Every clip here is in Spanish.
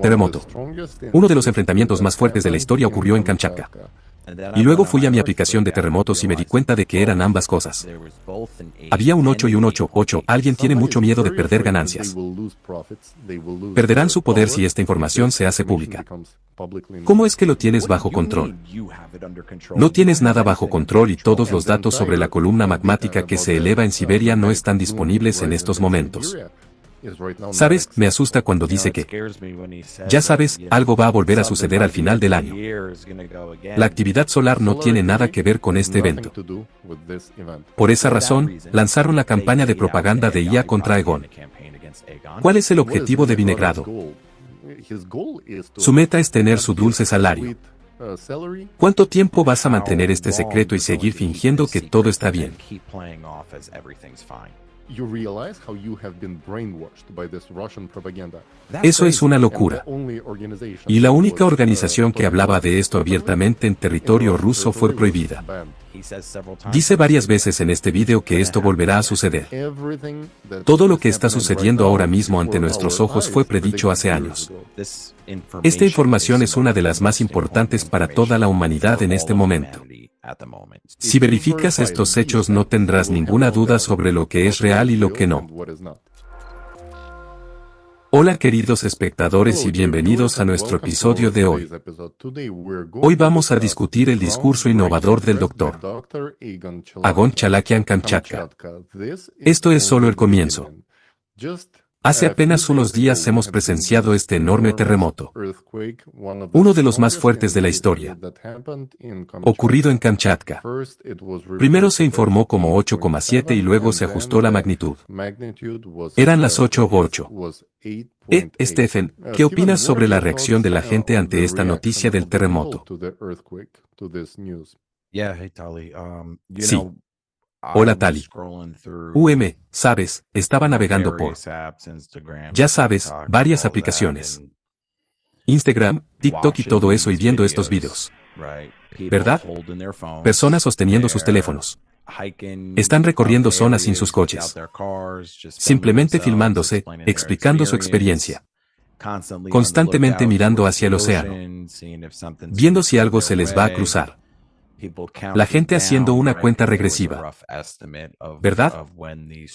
Terremoto. Uno de los enfrentamientos más fuertes de la historia ocurrió en Kamchatka. Y luego fui a mi aplicación de terremotos y me di cuenta de que eran ambas cosas. Había un 8 y un 8. Alguien tiene mucho miedo de perder ganancias. Perderán su poder si esta información se hace pública. ¿Cómo es que lo tienes bajo control? No tienes nada bajo control y todos los datos sobre la columna magmática que se eleva en Siberia no están disponibles en estos momentos. ¿Sabes? Me asusta cuando dice que, ya sabes, algo va a volver a suceder al final del año. La actividad solar no tiene nada que ver con este evento. Por esa razón, lanzaron la campaña de propaganda de IA contra Egon. ¿Cuál es el objetivo de Vinegrado? Su meta es tener su dulce salario. ¿Cuánto tiempo vas a mantener este secreto y seguir fingiendo que todo está bien? Eso es una locura. Y la única organización que hablaba de esto abiertamente en territorio ruso fue prohibida. Dice varias veces en este video que esto volverá a suceder. Todo lo que está sucediendo ahora mismo ante nuestros ojos fue predicho hace años. Esta información es una de las más importantes para toda la humanidad en este momento. Si verificas estos hechos no tendrás ninguna duda sobre lo que es real y lo que no. Hola queridos espectadores y bienvenidos a nuestro episodio de hoy. Hoy vamos a discutir el discurso innovador del Dr. Egon Chalakian Kamchatka. Esto es solo el comienzo. Hace apenas unos días hemos presenciado este enorme terremoto, uno de los más fuertes de la historia, ocurrido en Kamchatka. Primero se informó como 8,7 y luego se ajustó la magnitud. Eran las 8:8. Stephen, ¿qué opinas sobre la reacción de la gente ante esta noticia del terremoto? Sí. Hola Tali. Sabes, estaba navegando por, ya sabes, varias aplicaciones. Instagram, TikTok y todo eso y viendo estos videos. ¿Verdad? Personas sosteniendo sus teléfonos. Están recorriendo zonas sin sus coches. Simplemente filmándose, explicando su experiencia. Constantemente mirando hacia el océano. Viendo si algo se les va a cruzar. La gente haciendo una cuenta regresiva. ¿Verdad?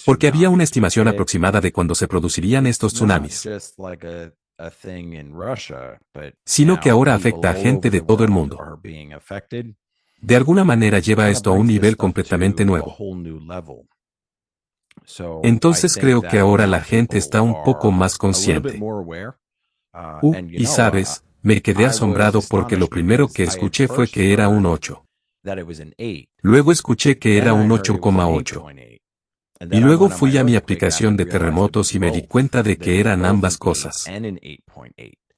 Porque había una estimación aproximada de cuándo se producirían estos tsunamis. Sino que ahora afecta a gente de todo el mundo. De alguna manera lleva esto a un nivel completamente nuevo. Entonces creo que ahora la gente está un poco más consciente. Y sabes, me quedé asombrado porque lo primero que escuché fue que era un 8. Luego escuché que era un 8,8. Y luego fui a mi aplicación de terremotos y me di cuenta de que eran ambas cosas.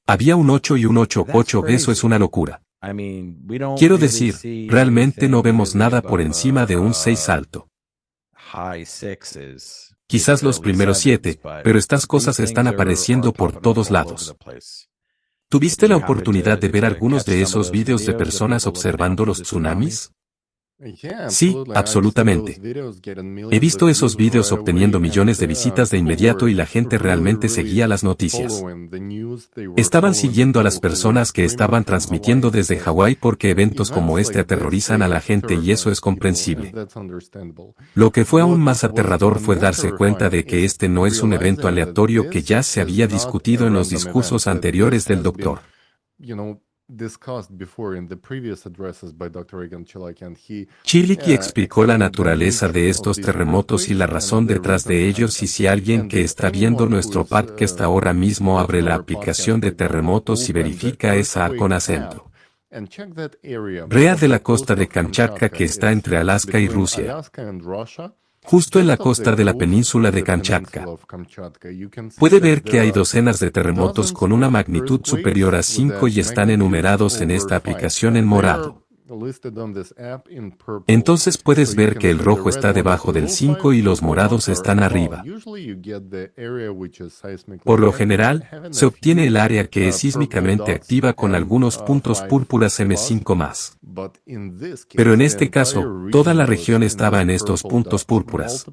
Había un 8 y un 8,8, eso es una locura. Quiero decir, realmente no vemos nada por encima de un 6 alto. Quizás los primeros 7, pero estas cosas están apareciendo por todos lados. ¿Tuviste la oportunidad de ver algunos de esos videos de personas observando los tsunamis? Sí, absolutamente. He visto esos videos obteniendo millones de visitas de inmediato y la gente realmente seguía las noticias. Estaban siguiendo a las personas que estaban transmitiendo desde Hawái porque eventos como este aterrorizan a la gente y eso es comprensible. Lo que fue aún más aterrador fue darse cuenta de que este no es un evento aleatorio que ya se había discutido en los discursos anteriores del doctor. Chiliki explicó la naturaleza de estos terremotos y la razón detrás de ellos y si alguien que está viendo nuestro podcast ahora mismo abre la aplicación de terremotos y verifica esa con acento. Rea de la costa de Kamchatka que está entre Alaska y Rusia. Justo en la costa de la península de Kamchatka. Puede ver que hay docenas de terremotos con una magnitud superior a 5 y están enumerados en esta aplicación en morado. Entonces puedes ver que el rojo está debajo del 5 y los morados están arriba. Por lo general, se obtiene el área que es sísmicamente activa con algunos puntos púrpuras M5+. Pero en este caso, toda la región estaba en estos puntos púrpuras.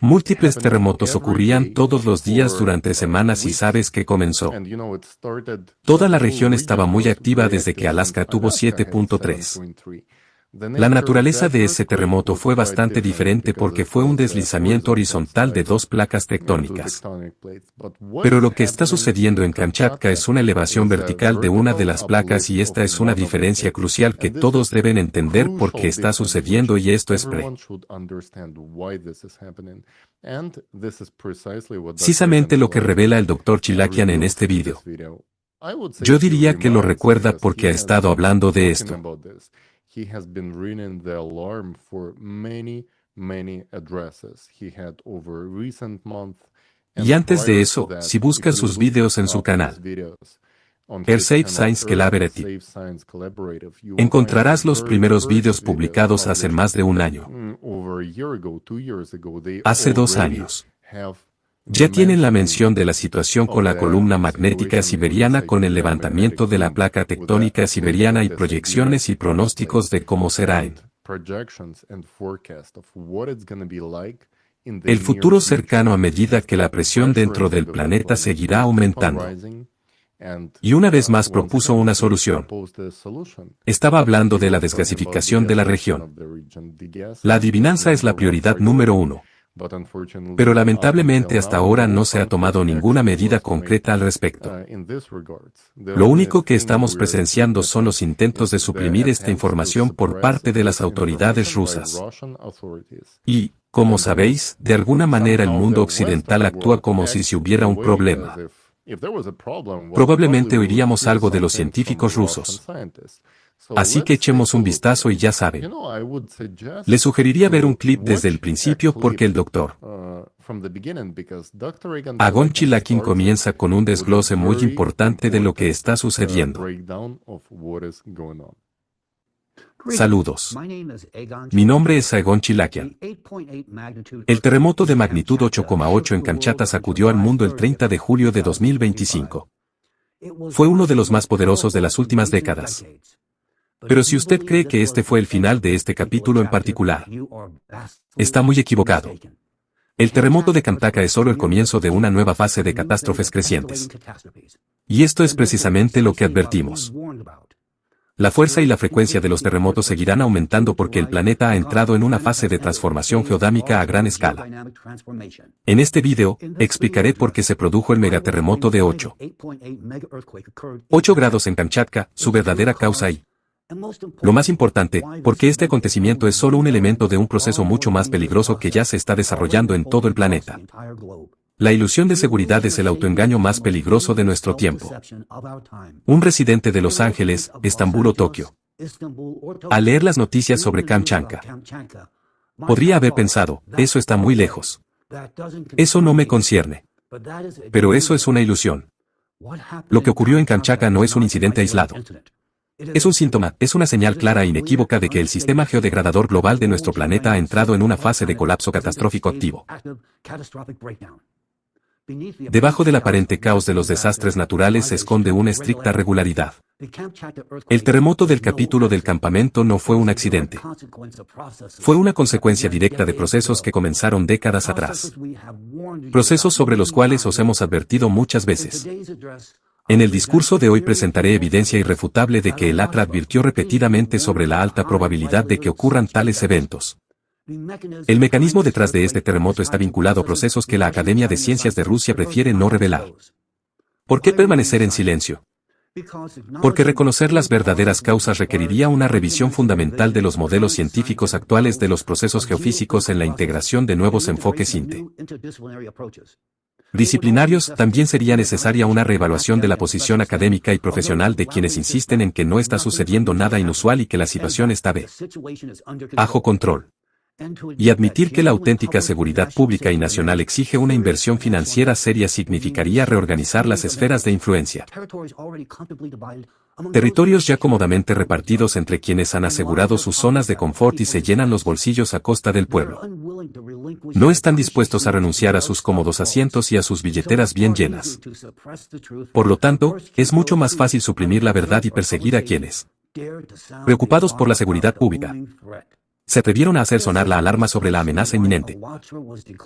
Múltiples terremotos ocurrían todos los días durante semanas y sabes que comenzó. Toda la región estaba muy activa desde que Alaska tuvo 7.3. La naturaleza de ese terremoto fue bastante diferente porque fue un deslizamiento horizontal de dos placas tectónicas. Pero lo que está sucediendo en Kamchatka es una elevación vertical de una de las placas y esta es una diferencia crucial que todos deben entender por qué está sucediendo y esto es precisamente lo que revela el Dr. Chilakian en este video. Yo diría que lo recuerda porque ha estado hablando de esto. He has been ringing the alarm for many addresses he had over recent months. Y antes de eso, si buscas sus videos en su canal, Safe Science Collaborative, encontrarás los primeros videos publicados hace más de un año. Hace 2 años. Ya tienen la mención de la situación con la columna magnética siberiana con el levantamiento de la placa tectónica siberiana y proyecciones y pronósticos de cómo será el futuro cercano a medida que la presión dentro del planeta seguirá aumentando. Y una vez más propuso una solución. Estaba hablando de la desgasificación de la región. La adivinanza es la prioridad número 1. Pero lamentablemente hasta ahora no se ha tomado ninguna medida concreta al respecto. Lo único que estamos presenciando son los intentos de suprimir esta información por parte de las autoridades rusas. Y, como sabéis, de alguna manera el mundo occidental actúa como si hubiera un problema. Probablemente oiríamos algo de los científicos rusos. Así que echemos un vistazo y ya saben. Le sugeriría ver un clip desde el principio porque el Dr. Egon Chilakian comienza con un desglose muy importante de lo que está sucediendo. Saludos. Mi nombre es Egon Chilakian. El terremoto de magnitud 8,8 en Kamchatka sacudió al mundo el 30 de julio de 2025. Fue uno de los más poderosos de las últimas décadas. Pero si usted cree que este fue el final de este capítulo en particular, está muy equivocado. El terremoto de Kamchatka es solo el comienzo de una nueva fase de catástrofes crecientes. Y esto es precisamente lo que advertimos. La fuerza y la frecuencia de los terremotos seguirán aumentando porque el planeta ha entrado en una fase de transformación geodámica a gran escala. En este video, explicaré por qué se produjo el megaterremoto de 8 grados en Kamchatka, su verdadera causa y, lo más importante, porque este acontecimiento es solo un elemento de un proceso mucho más peligroso que ya se está desarrollando en todo el planeta. La ilusión de seguridad es el autoengaño más peligroso de nuestro tiempo. Un residente de Los Ángeles, Estambul o Tokio, al leer las noticias sobre Kamchatka, podría haber pensado, eso está muy lejos. Eso no me concierne. Pero eso es una ilusión. Lo que ocurrió en Kamchatka no es un incidente aislado. Es un síntoma, es una señal clara e inequívoca de que el sistema geodegradador global de nuestro planeta ha entrado en una fase de colapso catastrófico activo. Debajo del aparente caos de los desastres naturales se esconde una estricta regularidad. El terremoto del capítulo del campamento no fue un accidente. Fue una consecuencia directa de procesos que comenzaron décadas atrás. Procesos sobre los cuales os hemos advertido muchas veces. En el discurso de hoy presentaré evidencia irrefutable de que el ATRA advirtió repetidamente sobre la alta probabilidad de que ocurran tales eventos. El mecanismo detrás de este terremoto está vinculado a procesos que la Academia de Ciencias de Rusia prefiere no revelar. ¿Por qué permanecer en silencio? Porque reconocer las verdaderas causas requeriría una revisión fundamental de los modelos científicos actuales de los procesos geofísicos en la integración de nuevos enfoques disciplinarios. También sería necesaria una reevaluación de la posición académica y profesional de quienes insisten en que no está sucediendo nada inusual y que la situación está bajo control. Y admitir que la auténtica seguridad pública y nacional exige una inversión financiera seria significaría reorganizar las esferas de influencia. Territorios ya cómodamente repartidos entre quienes han asegurado sus zonas de confort y se llenan los bolsillos a costa del pueblo. No están dispuestos a renunciar a sus cómodos asientos y a sus billeteras bien llenas. Por lo tanto, es mucho más fácil suprimir la verdad y perseguir a quienes, preocupados por la seguridad pública, se atrevieron a hacer sonar la alarma sobre la amenaza inminente.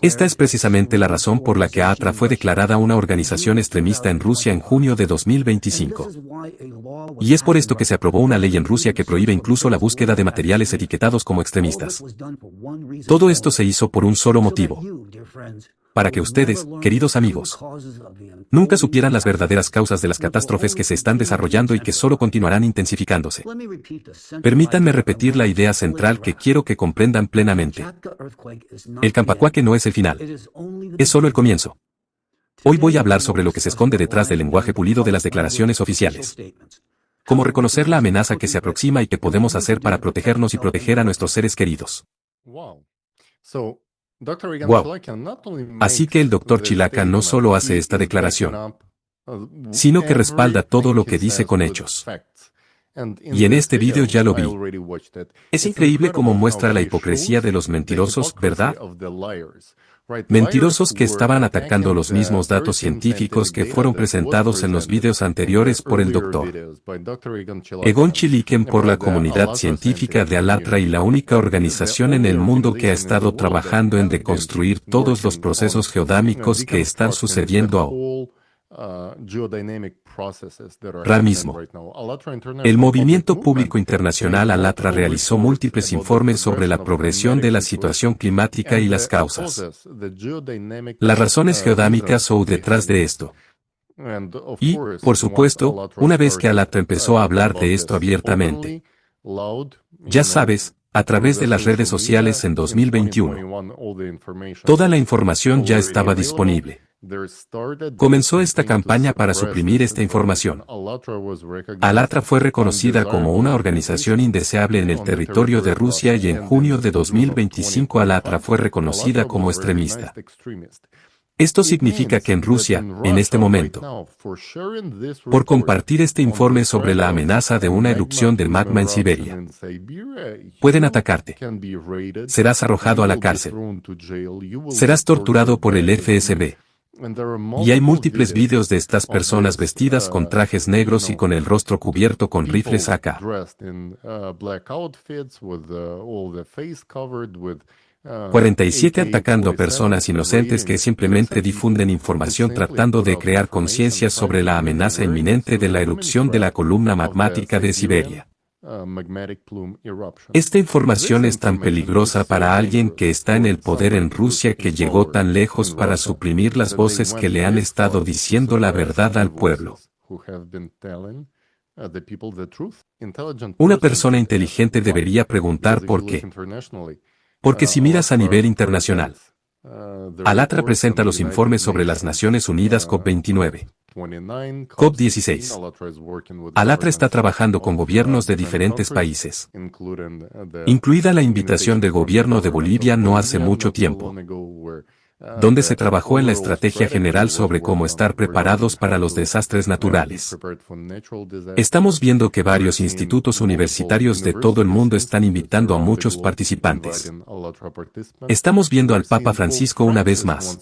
Esta es precisamente la razón por la que ATRA fue declarada una organización extremista en Rusia en junio de 2025. Y es por esto que se aprobó una ley en Rusia que prohíbe incluso la búsqueda de materiales etiquetados como extremistas. Todo esto se hizo por un solo motivo: para que ustedes, queridos amigos, nunca supieran las verdaderas causas de las catástrofes que se están desarrollando y que solo continuarán intensificándose. Permítanme repetir la idea central que quiero que comprendan plenamente. El Campacuaque no es el final. Es solo el comienzo. Hoy voy a hablar sobre lo que se esconde detrás del lenguaje pulido de las declaraciones oficiales. Cómo reconocer la amenaza que se aproxima y qué podemos hacer para protegernos y proteger a nuestros seres queridos. Wow. Así que el Dr. Chilaca no solo hace esta declaración, sino que respalda todo lo que dice con hechos. Y en este video ya lo vi. Es increíble cómo muestra la hipocresía de los mentirosos, ¿verdad? Mentirosos que estaban atacando los mismos datos científicos que fueron presentados en los videos anteriores por el Dr. Egon Chiliken por la comunidad científica de ALATRA y la única organización en el mundo que ha estado trabajando en deconstruir todos los procesos geodámicos que están sucediendo ahora mismo. El movimiento público internacional ALATRA realizó múltiples informes sobre la progresión de la situación climática y las causas. Las razones geodámicas o detrás de esto. Y, por supuesto, una vez que ALATRA empezó a hablar de esto abiertamente, ya sabes, a través de las redes sociales en 2021, toda la información ya estaba disponible. Comenzó esta campaña para suprimir esta información. ALATRA fue reconocida como una organización indeseable en el territorio de Rusia y en junio de 2025 ALATRA fue reconocida como extremista. Esto significa que en Rusia, en este momento, por compartir este informe sobre la amenaza de una erupción del magma en Siberia, pueden atacarte. Serás arrojado a la cárcel. Serás torturado por el FSB. Y hay múltiples videos de estas personas vestidas con trajes negros y con el rostro cubierto con rifles AK. 47 atacando a personas inocentes que simplemente difunden información tratando de crear conciencia sobre la amenaza inminente de la erupción de la columna magmática de Siberia. Esta información es tan peligrosa para alguien que está en el poder en Rusia que llegó tan lejos para suprimir las voces que le han estado diciendo la verdad al pueblo. Una persona inteligente debería preguntar por qué. Porque si miras a nivel internacional, ALATRA presenta los informes sobre las Naciones Unidas COP29, COP16. ALATRA está trabajando con gobiernos de diferentes países, incluida la invitación del gobierno de Bolivia no hace mucho tiempo, donde se trabajó en la estrategia general sobre cómo estar preparados para los desastres naturales. Estamos viendo que varios institutos universitarios de todo el mundo están invitando a muchos participantes. Estamos viendo al Papa Francisco una vez más,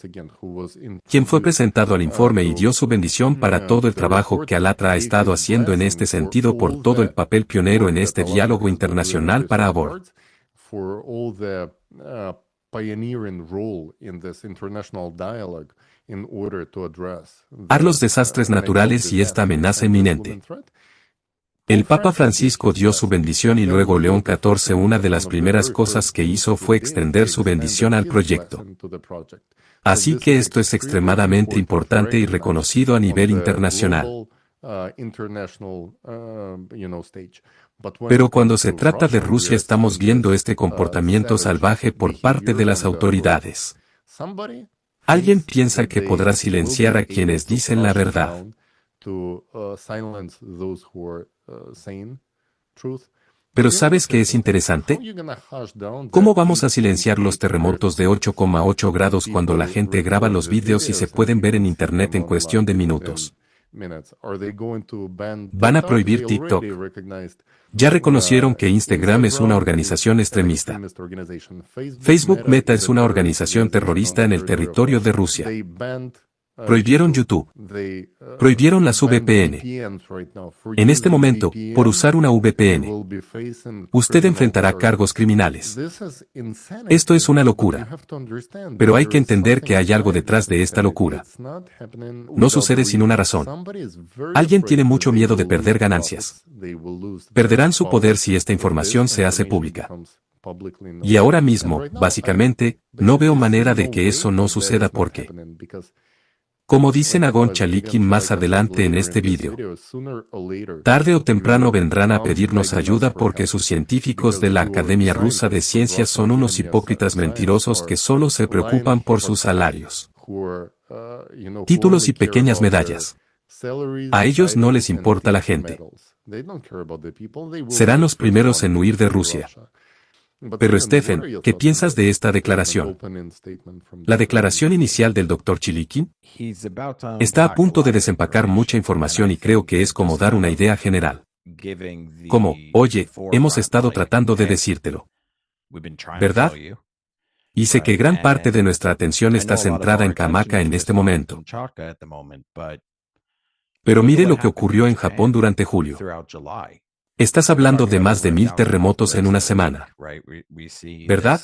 quien fue presentado al informe y dio su bendición para todo el trabajo que ALATRA ha estado haciendo en este sentido por todo el papel pionero en este diálogo internacional para aborto. Los desastres naturales y esta amenaza inminente. El Papa Francisco dio su bendición y luego León XIV una de las primeras cosas que hizo fue extender su bendición al proyecto. Así que esto es extremadamente importante y reconocido a nivel internacional. Pero cuando se trata de Rusia estamos viendo este comportamiento salvaje por parte de las autoridades. Alguien piensa que podrá silenciar a quienes dicen la verdad. Pero ¿sabes qué es interesante? ¿Cómo vamos a silenciar los terremotos de 8,8 grados cuando la gente graba los vídeos y se pueden ver en internet en cuestión de minutos? ¿Van a prohibir TikTok? Ya reconocieron que Instagram es una organización extremista. Facebook Meta es una organización terrorista en el territorio de Rusia. Prohibieron YouTube. Prohibieron las VPN. En este momento, por usar una VPN, usted enfrentará cargos criminales. Esto es una locura. Pero hay que entender que hay algo detrás de esta locura. No sucede sin una razón. Alguien tiene mucho miedo de perder ganancias. Perderán su poder si esta información se hace pública. Y ahora mismo, básicamente, no veo manera de que eso no suceda porque, como dice Nagon Chalikin más adelante en este vídeo, tarde o temprano vendrán a pedirnos ayuda porque sus científicos de la Academia Rusa de Ciencias son unos hipócritas mentirosos que solo se preocupan por sus salarios, títulos y pequeñas medallas. A ellos no les importa la gente. Serán los primeros en huir de Rusia. Pero Stephen, ¿qué piensas de esta declaración? La declaración inicial del Dr. Chilikin está a punto de desempacar mucha información y creo que es como dar una idea general. Como, oye, hemos estado tratando de decírtelo. ¿Verdad? Y sé que gran parte de nuestra atención está centrada en Kamaka en este momento. Pero mire lo que ocurrió en Japón durante julio. Estás hablando de más de 1000 terremotos en una semana. ¿Verdad?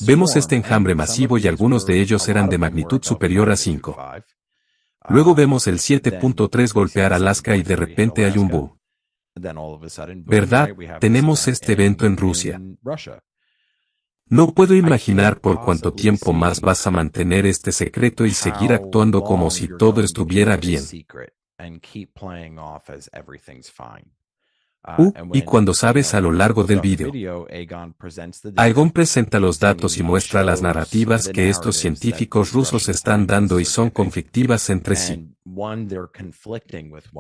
Vemos este enjambre masivo y algunos de ellos eran de magnitud superior a 5. Luego vemos el 7.3 golpear Alaska y de repente hay un boom. ¿Verdad? Tenemos este evento en Rusia. No puedo imaginar por cuánto tiempo más vas a mantener este secreto y seguir actuando como si todo estuviera bien. Y cuando sabes a lo largo del vídeo, Aegon presenta los datos y muestra las narrativas que estos científicos rusos están dando y son conflictivas entre sí.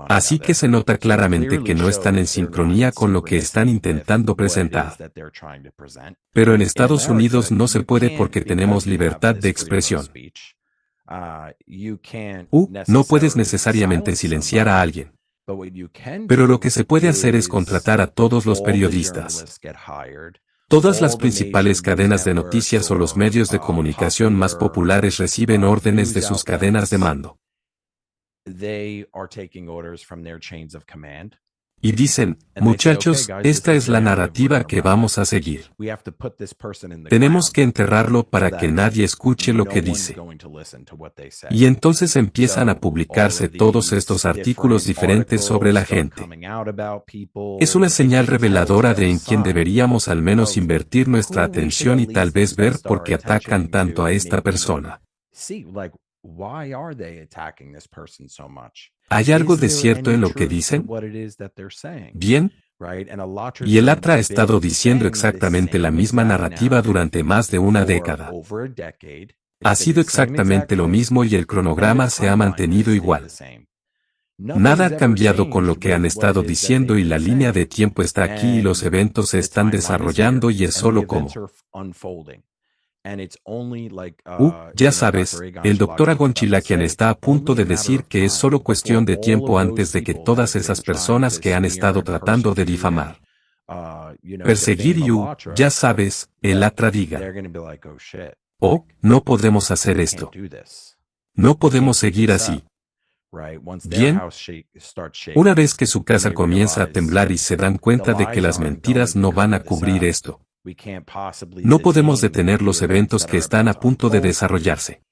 Así que se nota claramente que no están en sincronía con lo que están intentando presentar. Pero en Estados Unidos no se puede porque tenemos libertad de expresión. No puedes necesariamente silenciar a alguien. Pero lo que se puede hacer es contratar a todos los periodistas. Todas las principales cadenas de noticias o los medios de comunicación más populares reciben órdenes de sus cadenas de mando. Y dicen, muchachos, esta es la narrativa que vamos a seguir. Tenemos que enterrarlo para que nadie escuche lo que dice. Y entonces empiezan a publicarse todos estos artículos diferentes sobre la gente. Es una señal reveladora de en quién deberíamos al menos invertir nuestra atención y tal vez ver por qué atacan tanto a esta persona. ¿Hay algo de cierto en lo que dicen? Bien. Y el Atra ha estado diciendo exactamente la misma narrativa durante más de una década. Ha sido exactamente lo mismo y el cronograma se ha mantenido igual. Nada ha cambiado con lo que han estado diciendo y la línea de tiempo está aquí y los eventos se están desarrollando y es solo como. Ya sabes, el Dr. Agon Chalikin está a punto de decir que es solo cuestión de tiempo antes de que todas esas personas que han estado tratando de difamar, perseguir y ya sabes, el Atra diga, no podemos hacer esto. No podemos seguir así. Bien, una vez que su casa comienza a temblar y se dan cuenta de que las mentiras no van a cubrir esto, no podemos detener los eventos que están a punto de desarrollarse.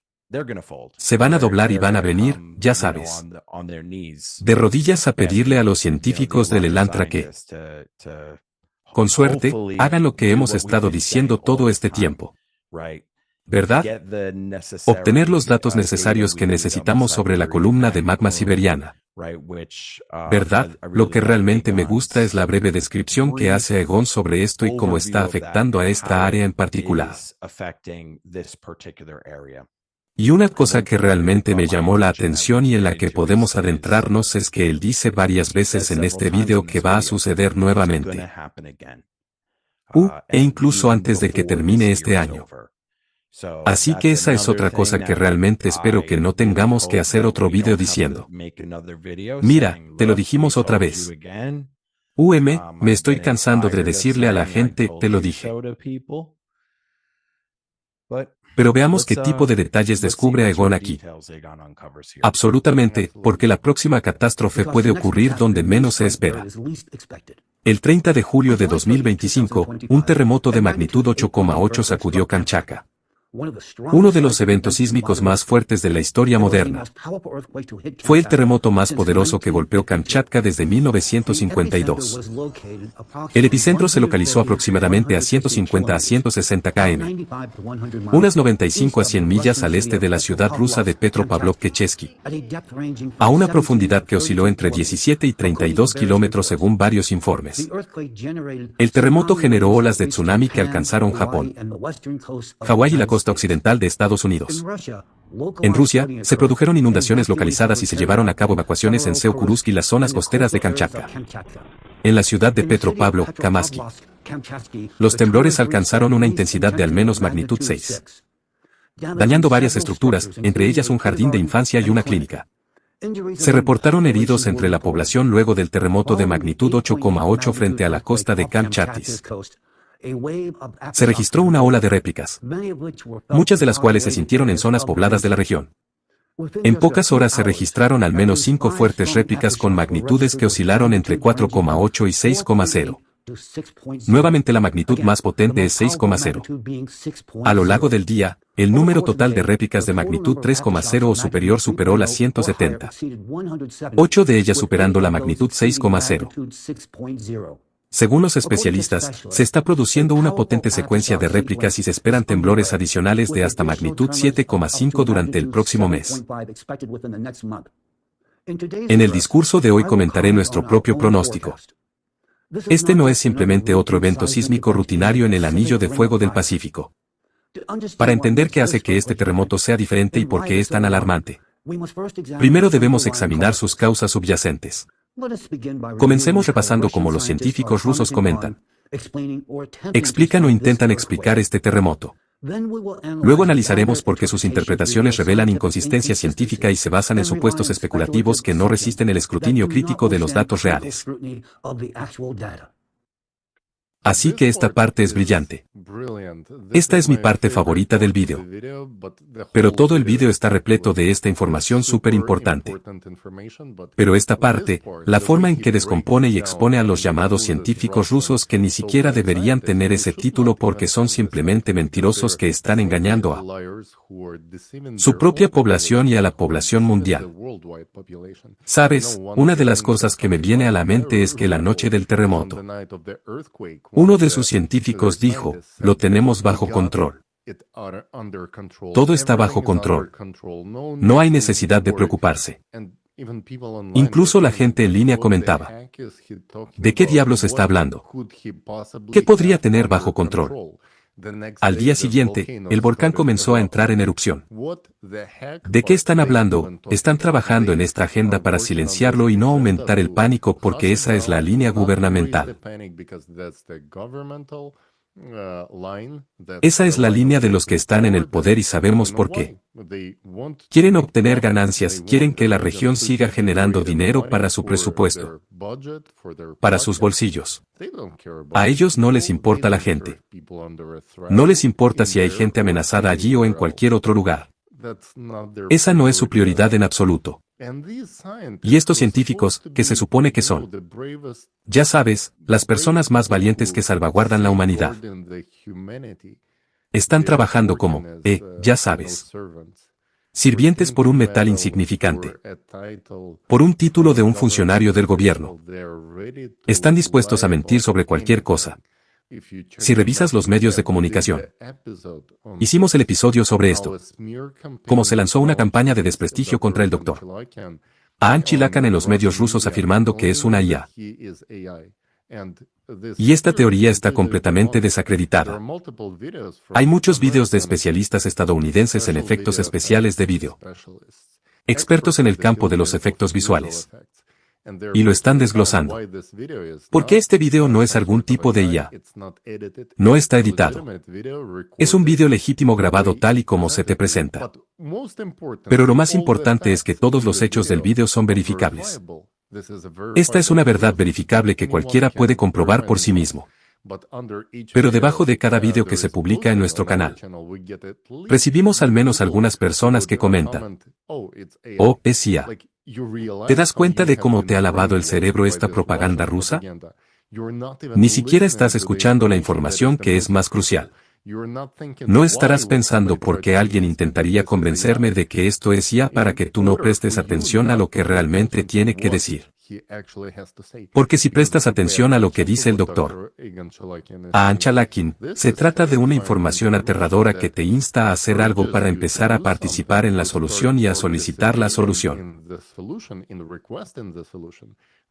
Se van a doblar y van a venir, ya sabes, de rodillas a pedirle a los científicos del Elantra que, con suerte, hagan lo que hemos estado diciendo todo este tiempo. ¿Verdad? Obtener los datos necesarios que necesitamos sobre la columna de magma siberiana. ¿Verdad? Lo que realmente me gusta es la breve descripción que hace Aegon sobre esto y cómo está afectando a esta área en particular. Y una cosa que realmente me llamó la atención y en la que podemos adentrarnos es que él dice varias veces en este video que va a suceder nuevamente. E incluso antes de que termine este año. Así que esa es otra cosa que realmente espero que no tengamos que hacer otro video diciendo. Mira, te lo dijimos otra vez. Me estoy cansando de decirle a la gente, te lo dije. Pero veamos qué tipo de detalles descubre Egon aquí. Absolutamente, porque la próxima catástrofe puede ocurrir donde menos se espera. El 30 de julio de 2025, un terremoto de magnitud 8,8 sacudió Kamchatka. Uno de los eventos sísmicos más fuertes de la historia moderna. Fue el terremoto más poderoso que golpeó Kamchatka desde 1952. El epicentro se localizó aproximadamente a 150 a 160 km. Unas 95 a 100 millas al este de la ciudad rusa de Petropavlovsk-Chesky. A una profundidad que osciló entre 17 y 32 kilómetros según varios informes. El terremoto generó olas de tsunami que alcanzaron Japón, Hawái y la costa occidental de Estados Unidos. En Rusia, se produjeron inundaciones localizadas y se llevaron a cabo evacuaciones en Seokursk y las zonas costeras de Kamchatka. En la ciudad de Petropavlovsk-Kamsky, los temblores alcanzaron una intensidad de al menos magnitud 6, dañando varias estructuras, entre ellas un jardín de infancia y una clínica. Se reportaron heridos entre la población luego del terremoto de magnitud 8,8 frente a la costa de Kamchatka. Se registró una ola de réplicas, muchas de las cuales se sintieron en zonas pobladas de la región. En pocas horas se registraron al menos 5 fuertes réplicas con magnitudes que oscilaron entre 4,8 y 6,0. Nuevamente la magnitud más potente es 6,0. A lo largo del día, el número total de réplicas de magnitud 3,0 o superior superó las 170. 8 de ellas superando la magnitud 6,0. Según los especialistas, se está produciendo una potente secuencia de réplicas y se esperan temblores adicionales de hasta magnitud 7,5 durante el próximo mes. En el discurso de hoy comentaré nuestro propio pronóstico. Este no es simplemente otro evento sísmico rutinario en el anillo de fuego del Pacífico. Para entender qué hace que este terremoto sea diferente y por qué es tan alarmante, primero debemos examinar sus causas subyacentes. Comencemos repasando cómo los científicos rusos comentan, explican o intentan explicar este terremoto. Luego analizaremos por qué sus interpretaciones revelan inconsistencia científica y se basan en supuestos especulativos que no resisten el escrutinio crítico de los datos reales. Así que esta parte es brillante. Esta es mi parte favorita del vídeo. Pero todo el vídeo está repleto de esta información súper importante. Pero esta parte, la forma en que descompone y expone a los llamados científicos rusos que ni siquiera deberían tener ese título porque son simplemente mentirosos que están engañando a su propia población y a la población mundial. Sabes, una de las cosas que me viene a la mente es que la noche del terremoto, uno de sus científicos dijo, lo tenemos bajo control. Todo está bajo control. No hay necesidad de preocuparse. Incluso la gente en línea comentaba, ¿de qué diablos está hablando? ¿Qué podría tener bajo control? Al día siguiente, el volcán comenzó a entrar en erupción. ¿De qué están hablando? Están trabajando en esta agenda para silenciarlo y no aumentar el pánico porque esa es la línea gubernamental. Esa es la línea de los que están en el poder y sabemos por qué. Quieren obtener ganancias, quieren que la región siga generando dinero para su presupuesto, para sus bolsillos. A ellos no les importa la gente. No les importa si hay gente amenazada allí o en cualquier otro lugar. Esa no es su prioridad en absoluto. Y estos científicos, que se supone que son, ya sabes, las personas más valientes que salvaguardan la humanidad, están trabajando como, ya sabes, sirvientes por un metal insignificante, por un título de un funcionario del gobierno. Están dispuestos a mentir sobre cualquier cosa. Si revisas los medios de comunicación, hicimos el episodio sobre esto, cómo se lanzó una campaña de desprestigio contra el doctor Aan Chilakan en los medios rusos afirmando que es una IA. Y esta teoría está completamente desacreditada. Hay muchos videos de especialistas estadounidenses en efectos especiales de vídeo, expertos en el campo de los efectos visuales. Y lo están desglosando. ¿Por qué este video no es algún tipo de IA? No está editado. Es un video legítimo grabado tal y como se te presenta. Pero lo más importante es que todos los hechos del video son verificables. Esta es una verdad verificable que cualquiera puede comprobar por sí mismo. Pero debajo de cada video que se publica en nuestro canal, recibimos al menos algunas personas que comentan: "Oh, es IA". ¿Te das cuenta de cómo te ha lavado el cerebro esta propaganda rusa? Ni siquiera estás escuchando la información que es más crucial. No estarás pensando por qué alguien intentaría convencerme de que esto es IA para que tú no prestes atención a lo que realmente tiene que decir. Porque si prestas atención a lo que dice el doctor Ahan Chalakin, se trata de una información aterradora que te insta a hacer algo para empezar a participar en la solución y a solicitar la solución.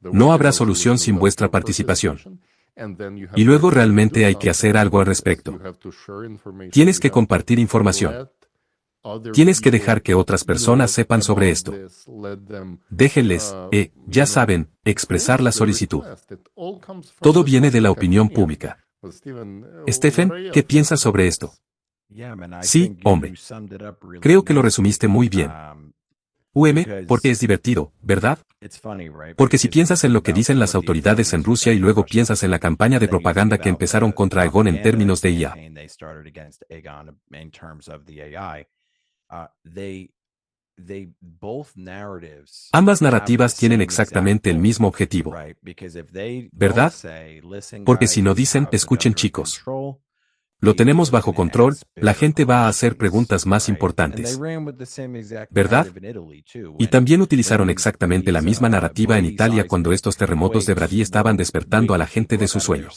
No habrá solución sin vuestra participación. Y luego realmente hay que hacer algo al respecto. Tienes que compartir información. Tienes que dejar que otras personas sepan sobre esto. Déjenles, ya saben, expresar la solicitud. Todo viene de la opinión pública. Stephen, ¿qué piensas sobre esto? Sí, hombre. Creo que lo resumiste muy bien. Porque es divertido, ¿verdad? Porque si piensas en lo que dicen las autoridades en Rusia y luego piensas en la campaña de propaganda que empezaron contra Egon en términos de IA. Ambas narrativas tienen exactamente el mismo objetivo, ¿verdad? Porque si no dicen, escuchen chicos, lo tenemos bajo control, la gente va a hacer preguntas más importantes, ¿verdad? Y también utilizaron exactamente la misma narrativa en Italia cuando estos terremotos de Brady estaban despertando a la gente de su sueño.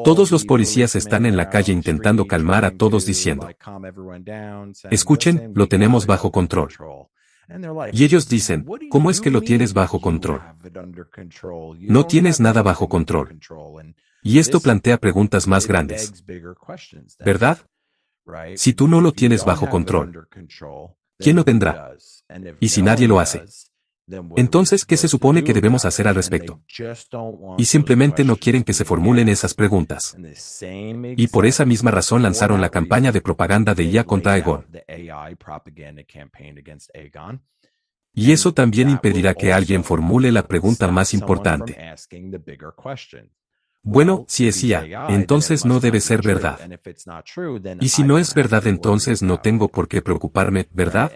Todos los policías están en la calle intentando calmar a todos diciendo: escuchen, lo tenemos bajo control. Y ellos dicen: ¿cómo es que lo tienes bajo control? No tienes nada bajo control. Y esto plantea preguntas más grandes, ¿verdad? Si tú no lo tienes bajo control, ¿quién lo tendrá? Y si nadie lo hace, entonces, ¿qué se supone que debemos hacer al respecto? Y simplemente no quieren que se formulen esas preguntas. Y por esa misma razón lanzaron la campaña de propaganda de IA contra Egon. Y eso también impedirá que alguien formule la pregunta más importante. Bueno, si es IA, entonces no debe ser verdad. Y si no es verdad, entonces no tengo por qué preocuparme, ¿verdad?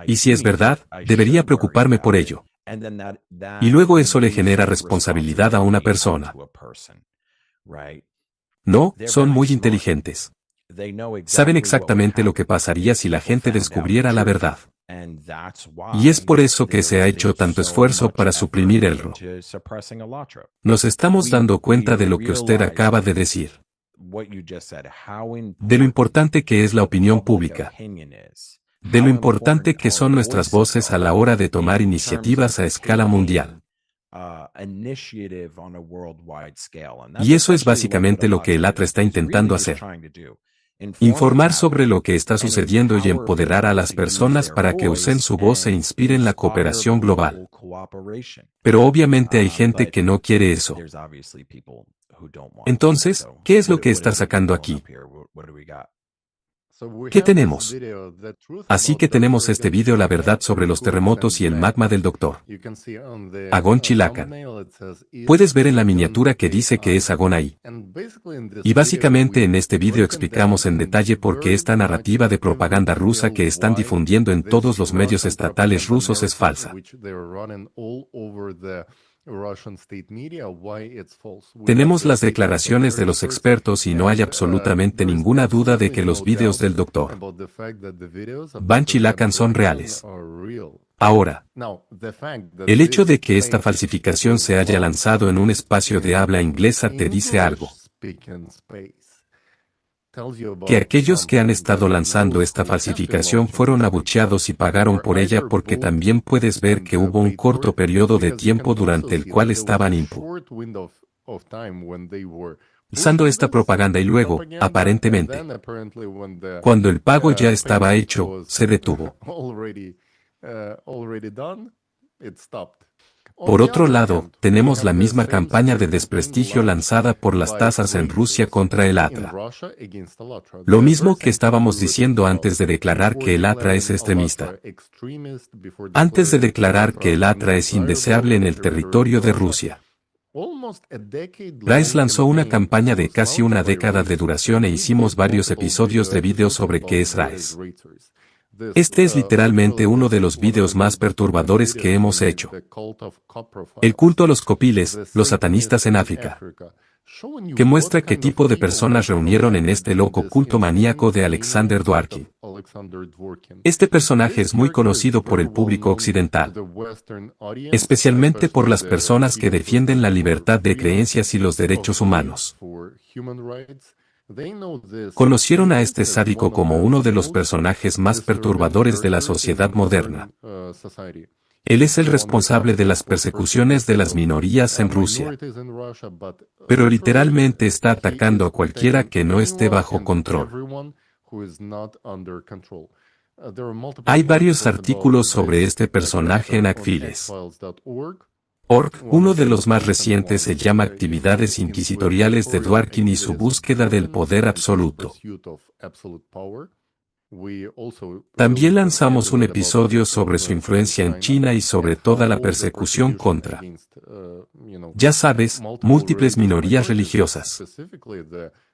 Y si es verdad, debería preocuparme por ello. Y luego eso le genera responsabilidad a una persona. No, son muy inteligentes. Saben exactamente lo que pasaría si la gente descubriera la verdad. Y es por eso que se ha hecho tanto esfuerzo para suprimir el RO. Nos estamos dando cuenta de lo que usted acaba de decir. De lo importante que es la opinión pública. De lo importante que son nuestras voces a la hora de tomar iniciativas a escala mundial. Y eso es básicamente lo que el ATRA está intentando hacer. Informar sobre lo que está sucediendo y empoderar a las personas para que usen su voz e inspiren la cooperación global. Pero obviamente hay gente que no quiere eso. Entonces, ¿qué es lo que está sacando aquí? ¿Qué tenemos? Así que tenemos este video, la verdad sobre los terremotos y el magma del doctor Ahan Chalakin. Puedes ver en la miniatura que dice que es Ahan ahí. Y básicamente en este video explicamos en detalle por qué esta narrativa de propaganda rusa que están difundiendo en todos los medios estatales rusos es falsa. Tenemos las declaraciones de los expertos y no hay absolutamente ninguna duda de que los videos del Dr. Ahan Chalakin son reales. Ahora, el hecho de que esta falsificación se haya lanzado en un espacio de habla inglesa te dice algo. Que aquellos que han estado lanzando esta falsificación fueron abucheados y pagaron por ella, porque también puedes ver que hubo un corto periodo de tiempo durante el cual estaban usando esta propaganda y luego, aparentemente, cuando el pago ya estaba hecho, se detuvo. Por otro lado, tenemos la misma campaña de desprestigio lanzada por las tasas en Rusia contra el ATRA. Lo mismo que estábamos diciendo antes de declarar que el ATRA es extremista. Antes de declarar que el ATRA es indeseable en el territorio de Rusia. Rice lanzó una campaña de casi una década de duración e hicimos varios episodios de vídeos sobre qué es Rice. Este es literalmente uno de los vídeos más perturbadores que hemos hecho. El culto a los copiles, los satanistas en África. Que muestra qué tipo de personas reunieron en este loco culto maníaco de Alexander Dworkin. Este personaje es muy conocido por el público occidental, especialmente por las personas que defienden la libertad de creencias y los derechos humanos. Conocieron a este sádico como uno de los personajes más perturbadores de la sociedad moderna. Él es el responsable de las persecuciones de las minorías en Rusia. Pero literalmente está atacando a cualquiera que no esté bajo control. Hay varios artículos sobre este personaje en Acfiles.org. Uno de los más recientes se llama Actividades inquisitoriales de Dworkin y su búsqueda del poder absoluto. También lanzamos un episodio sobre su influencia en China y sobre toda la persecución contra, ya sabes, múltiples minorías religiosas,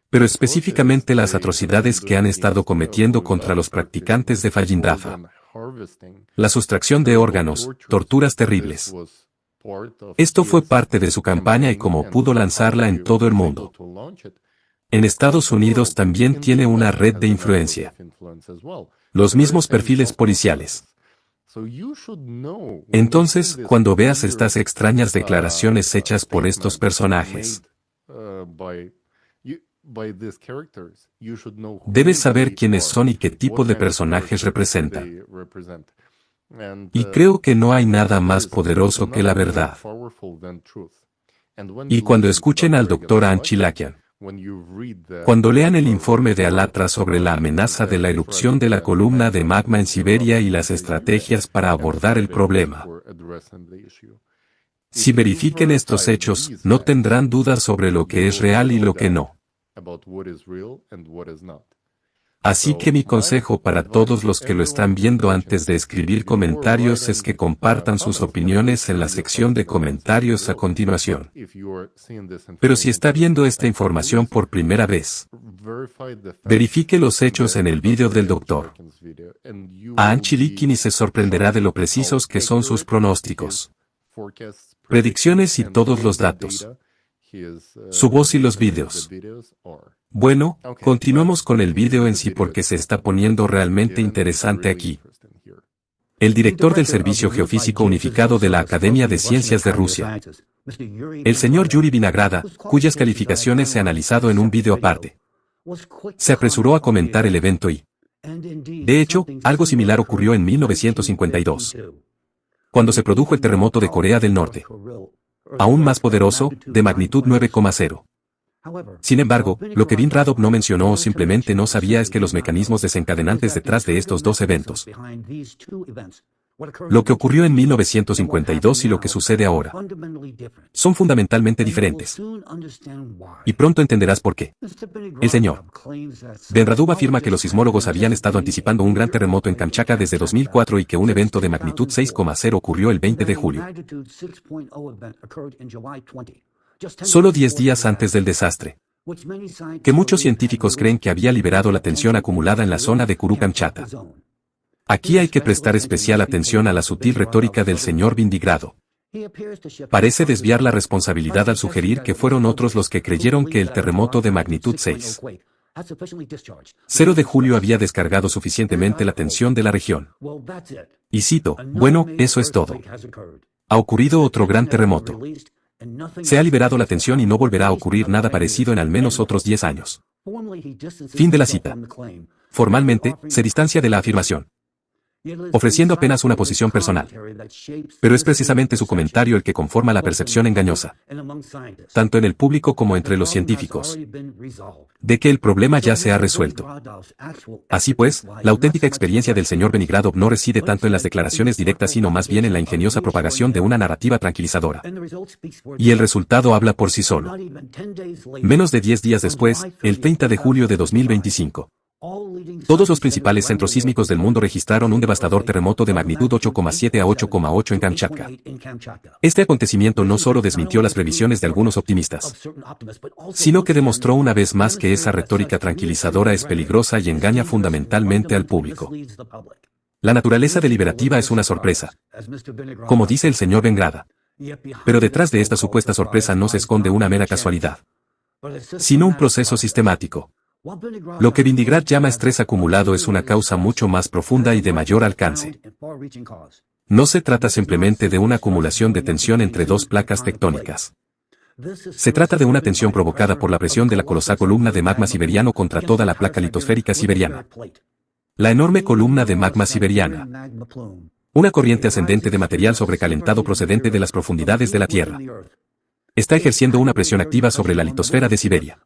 pero específicamente las atrocidades que han estado cometiendo contra los practicantes de Fajindafa. La sustracción de órganos, torturas terribles. Esto fue parte de su campaña y cómo pudo lanzarla en todo el mundo. En Estados Unidos también tiene una red de influencia. Los mismos perfiles policiales. Entonces, cuando veas estas extrañas declaraciones hechas por estos personajes, debes saber quiénes son y qué tipo de personajes representan. Y creo que no hay nada más poderoso que la verdad. Y cuando escuchen al Dr. Anchilakian, cuando lean el informe de Alatra sobre la amenaza de la erupción de la columna de magma en Siberia y las estrategias para abordar el problema, si verifiquen estos hechos, no tendrán dudas sobre lo que es real y lo que no. Así que mi consejo para todos los que lo están viendo antes de escribir comentarios es que compartan sus opiniones en la sección de comentarios a continuación. Pero si está viendo esta información por primera vez, verifique los hechos en el vídeo del doctor Anchilikin y se sorprenderá de lo precisos que son sus pronósticos, predicciones y todos los datos. Su voz y los vídeos. Bueno, continuemos con el vídeo en sí porque se está poniendo realmente interesante aquí. El director del Servicio Geofísico Unificado de la Academia de Ciencias de Rusia, el señor Yuri Vinagrada, cuyas calificaciones se han analizado en un vídeo aparte, se apresuró a comentar el evento y, de hecho, algo similar ocurrió en 1952, cuando se produjo el terremoto de Corea del Norte, aún más poderoso, de magnitud 9,0. Sin embargo, lo que Vin Radov no mencionó o simplemente no sabía es que los mecanismos desencadenantes detrás de estos dos eventos, lo que ocurrió en 1952 y lo que sucede ahora, son fundamentalmente diferentes. Y pronto entenderás por qué. El señor Ben Radov afirma que los sismólogos habían estado anticipando un gran terremoto en Kamchatka desde 2004 y que un evento de magnitud 6,0 ocurrió el 20 de julio. Solo 10 días antes del desastre, que muchos científicos creen que había liberado la tensión acumulada en la zona de Kuru-Kamchatka. Aquí hay que prestar especial atención a la sutil retórica del señor Vindigrado. Parece desviar la responsabilidad al sugerir que fueron otros los que creyeron que el terremoto de magnitud 6,0 de julio había descargado suficientemente la tensión de la región. Y cito, bueno, eso es todo. Ha ocurrido otro gran terremoto. Se ha liberado la tensión y no volverá a ocurrir nada parecido en al menos otros 10 años. Fin de la cita. Formalmente, se distancia de la afirmación. ofreciendo apenas una posición personal. Pero es precisamente su comentario el que conforma la percepción engañosa, tanto en el público como entre los científicos, de que el problema ya se ha resuelto. Así pues, la auténtica experiencia del señor Vinogradov no reside tanto en las declaraciones directas sino más bien en la ingeniosa propagación de una narrativa tranquilizadora. Y el resultado habla por sí solo. Menos de 10 días después, el 30 de julio de 2025, todos los principales centros sísmicos del mundo registraron un devastador terremoto de magnitud 8,7 a 8,8 en Kamchatka. Este acontecimiento no solo desmintió las previsiones de algunos optimistas, sino que demostró una vez más que esa retórica tranquilizadora es peligrosa y engaña fundamentalmente al público. La naturaleza deliberativa es una sorpresa, como dice el señor Vinograd. Pero detrás de esta supuesta sorpresa no se esconde una mera casualidad, sino un proceso sistemático. Lo que Vinograd llama estrés acumulado es una causa mucho más profunda y de mayor alcance. No se trata simplemente de una acumulación de tensión entre dos placas tectónicas. Se trata de una tensión provocada por la presión de la colosal columna de magma siberiano contra toda la placa litosférica siberiana. La enorme columna de magma siberiana, una corriente ascendente de material sobrecalentado procedente de las profundidades de la Tierra, está ejerciendo una presión activa sobre la litosfera de Siberia.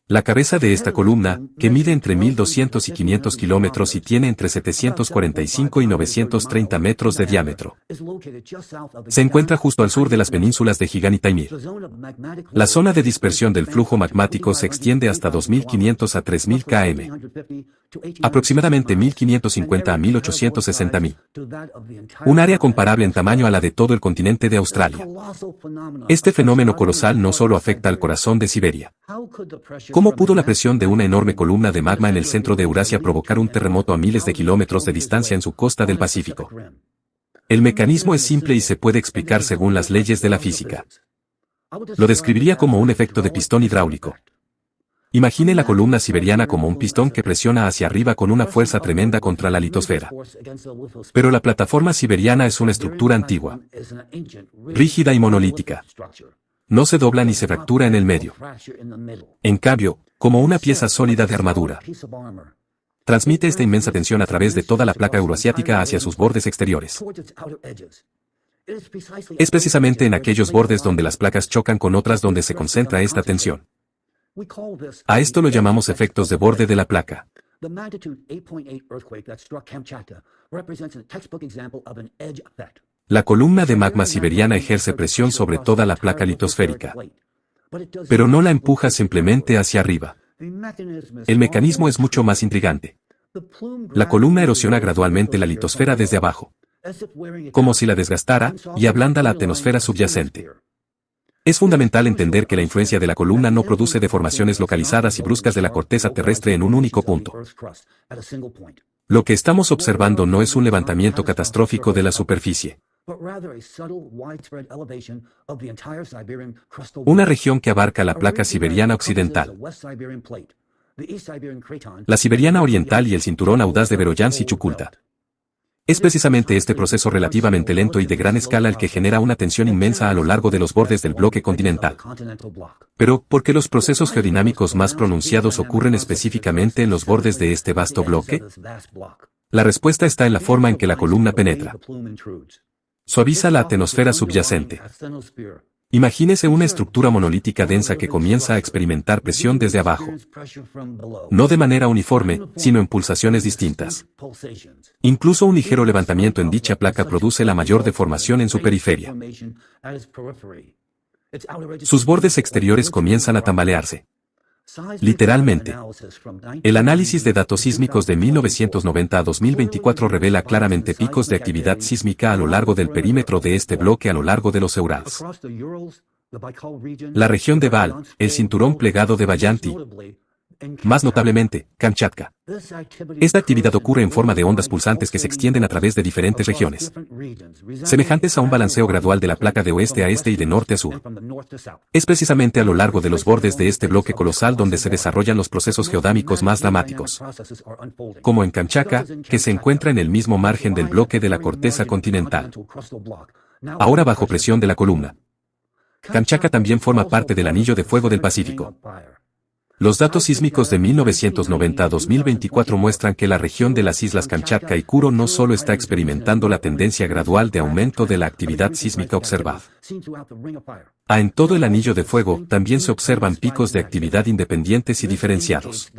La cabeza de esta columna, que mide entre 1200 y 500 kilómetros y tiene entre 745 y 930 metros de diámetro, se encuentra justo al sur de las penínsulas de Gigan y Taimyr. La zona de dispersión del flujo magmático se extiende hasta 2500 a 3000 km, aproximadamente 1550 a 1860.000. Un área comparable en tamaño a la de todo el continente de Australia. Este fenómeno colosal no solo afecta al corazón de Siberia. ¿Cómo pudo la presión de una enorme columna de magma en el centro de Eurasia provocar un terremoto a miles de kilómetros de distancia en su costa del Pacífico? El mecanismo es simple y se puede explicar según las leyes de la física. Lo describiría como un efecto de pistón hidráulico. Imagine la columna siberiana como un pistón que presiona hacia arriba con una fuerza tremenda contra la litosfera. Pero la plataforma siberiana es una estructura antigua, rígida y monolítica. No se dobla ni se fractura en el medio. En cambio, como una pieza sólida de armadura, transmite esta inmensa tensión a través de toda la placa euroasiática hacia sus bordes exteriores. Es precisamente en aquellos bordes donde las placas chocan con otras donde se concentra esta tensión. A esto lo llamamos efectos de borde de la placa. La columna de magma siberiana ejerce presión sobre toda la placa litosférica, pero no la empuja simplemente hacia arriba. El mecanismo es mucho más intrigante. La columna erosiona gradualmente la litosfera desde abajo, como si la desgastara, y ablanda la atenosfera subyacente. Es fundamental entender que la influencia de la columna no produce deformaciones localizadas y bruscas de la corteza terrestre en un único punto. Lo que estamos observando no es un levantamiento catastrófico de la superficie. Una región que abarca la placa siberiana occidental, la siberiana oriental y el cinturón audaz de Veroyansk y Chukotka. Es precisamente este proceso relativamente lento y de gran escala el que genera una tensión inmensa a lo largo de los bordes del bloque continental. Pero, ¿por qué los procesos geodinámicos más pronunciados ocurren específicamente en los bordes de este vasto bloque? La respuesta está en la forma en que la columna penetra. Suaviza la atenosfera subyacente. Imagínese una estructura monolítica densa que comienza a experimentar presión desde abajo. No de manera uniforme, sino en pulsaciones distintas. Incluso un ligero levantamiento en dicha placa produce la mayor deformación en su periferia. Sus bordes exteriores comienzan a tambalearse. Literalmente. El análisis de datos sísmicos de 1990 a 2024 revela claramente picos de actividad sísmica a lo largo del perímetro de este bloque a lo largo de los Urals. La región de Val, el cinturón plegado de Bayanti, más notablemente, Kamchatka. Esta actividad ocurre en forma de ondas pulsantes que se extienden a través de diferentes regiones, semejantes a un balanceo gradual de la placa de oeste a este y de norte a sur. Es precisamente a lo largo de los bordes de este bloque colosal donde se desarrollan los procesos geodámicos más dramáticos, como en Kamchatka, que se encuentra en el mismo margen del bloque de la corteza continental, ahora bajo presión de la columna. Kamchatka también forma parte del anillo de fuego del Pacífico. Los datos sísmicos de 1990 a 2024 muestran que la región de las islas Kamchatka y Kuro no solo está experimentando la tendencia gradual de aumento de la actividad sísmica observada. En todo el anillo de fuego también se observan picos de actividad independientes y diferenciados.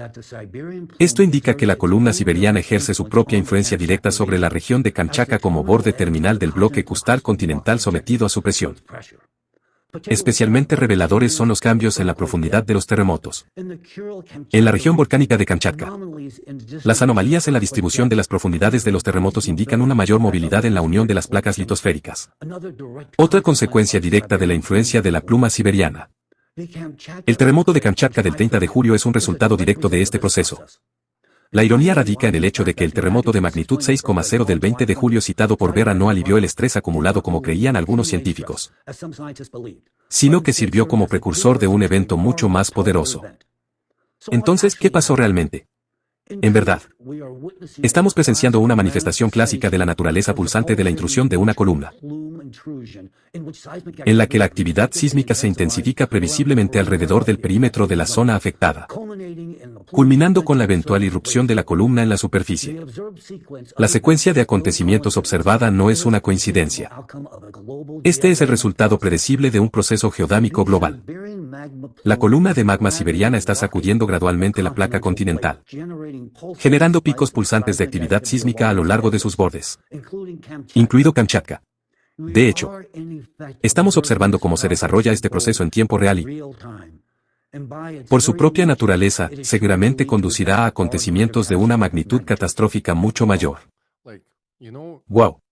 Esto indica que la columna siberiana ejerce su propia influencia directa sobre la región de Kamchatka como borde terminal del bloque costal continental sometido a su presión. Especialmente reveladores son los cambios en la profundidad de los terremotos. En la región volcánica de Kamchatka, las anomalías en la distribución de las profundidades de los terremotos indican una mayor movilidad en la unión de las placas litosféricas. Otra consecuencia directa de la influencia de la pluma siberiana. El terremoto de Kamchatka del 30 de julio es un resultado directo de este proceso. La ironía radica en el hecho de que el terremoto de magnitud 6,0 del 20 de julio citado por Vera no alivió el estrés acumulado como creían algunos científicos, sino que sirvió como precursor de un evento mucho más poderoso. Entonces, ¿qué pasó realmente? En verdad, estamos presenciando una manifestación clásica de la naturaleza pulsante de la intrusión de una columna, en la que la actividad sísmica se intensifica previsiblemente alrededor del perímetro de la zona afectada, culminando con la eventual irrupción de la columna en la superficie. La secuencia de acontecimientos observada no es una coincidencia. Este es el resultado predecible de un proceso geodámico global. La columna de magma siberiana está sacudiendo gradualmente la placa continental, generando picos pulsantes de actividad sísmica a lo largo de sus bordes, incluido Kamchatka. De hecho, estamos observando cómo se desarrolla este proceso en tiempo real y, por su propia naturaleza, seguramente conducirá a acontecimientos de una magnitud catastrófica mucho mayor. Wow.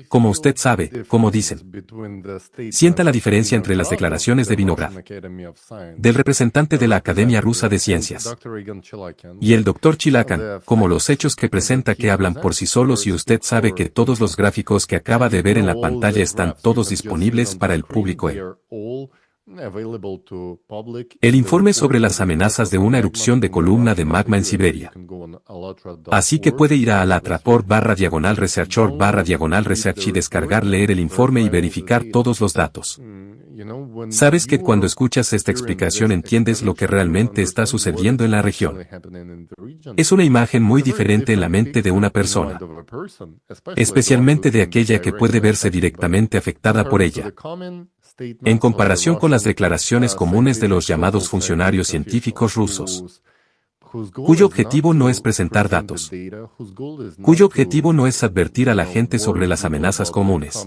Como usted sabe, como dicen, sienta la diferencia entre las declaraciones de Vinograd, del representante de la Academia Rusa de Ciencias, y el Dr. Chilakan, como los hechos que presenta que hablan por sí solos y usted sabe que todos los gráficos que acaba de ver en la pantalla están todos disponibles para el público. El informe sobre las amenazas de una erupción de columna de magma en Siberia. Así que puede ir a /research y descargar, leer el informe y verificar todos los datos. Sabes que cuando escuchas esta explicación entiendes lo que realmente está sucediendo en la región. Es una imagen muy diferente en la mente de una persona, especialmente de aquella que puede verse directamente afectada por ella, en comparación con las declaraciones comunes de los llamados funcionarios científicos rusos, cuyo objetivo no es presentar datos, cuyo objetivo no es advertir a la gente sobre las amenazas comunes,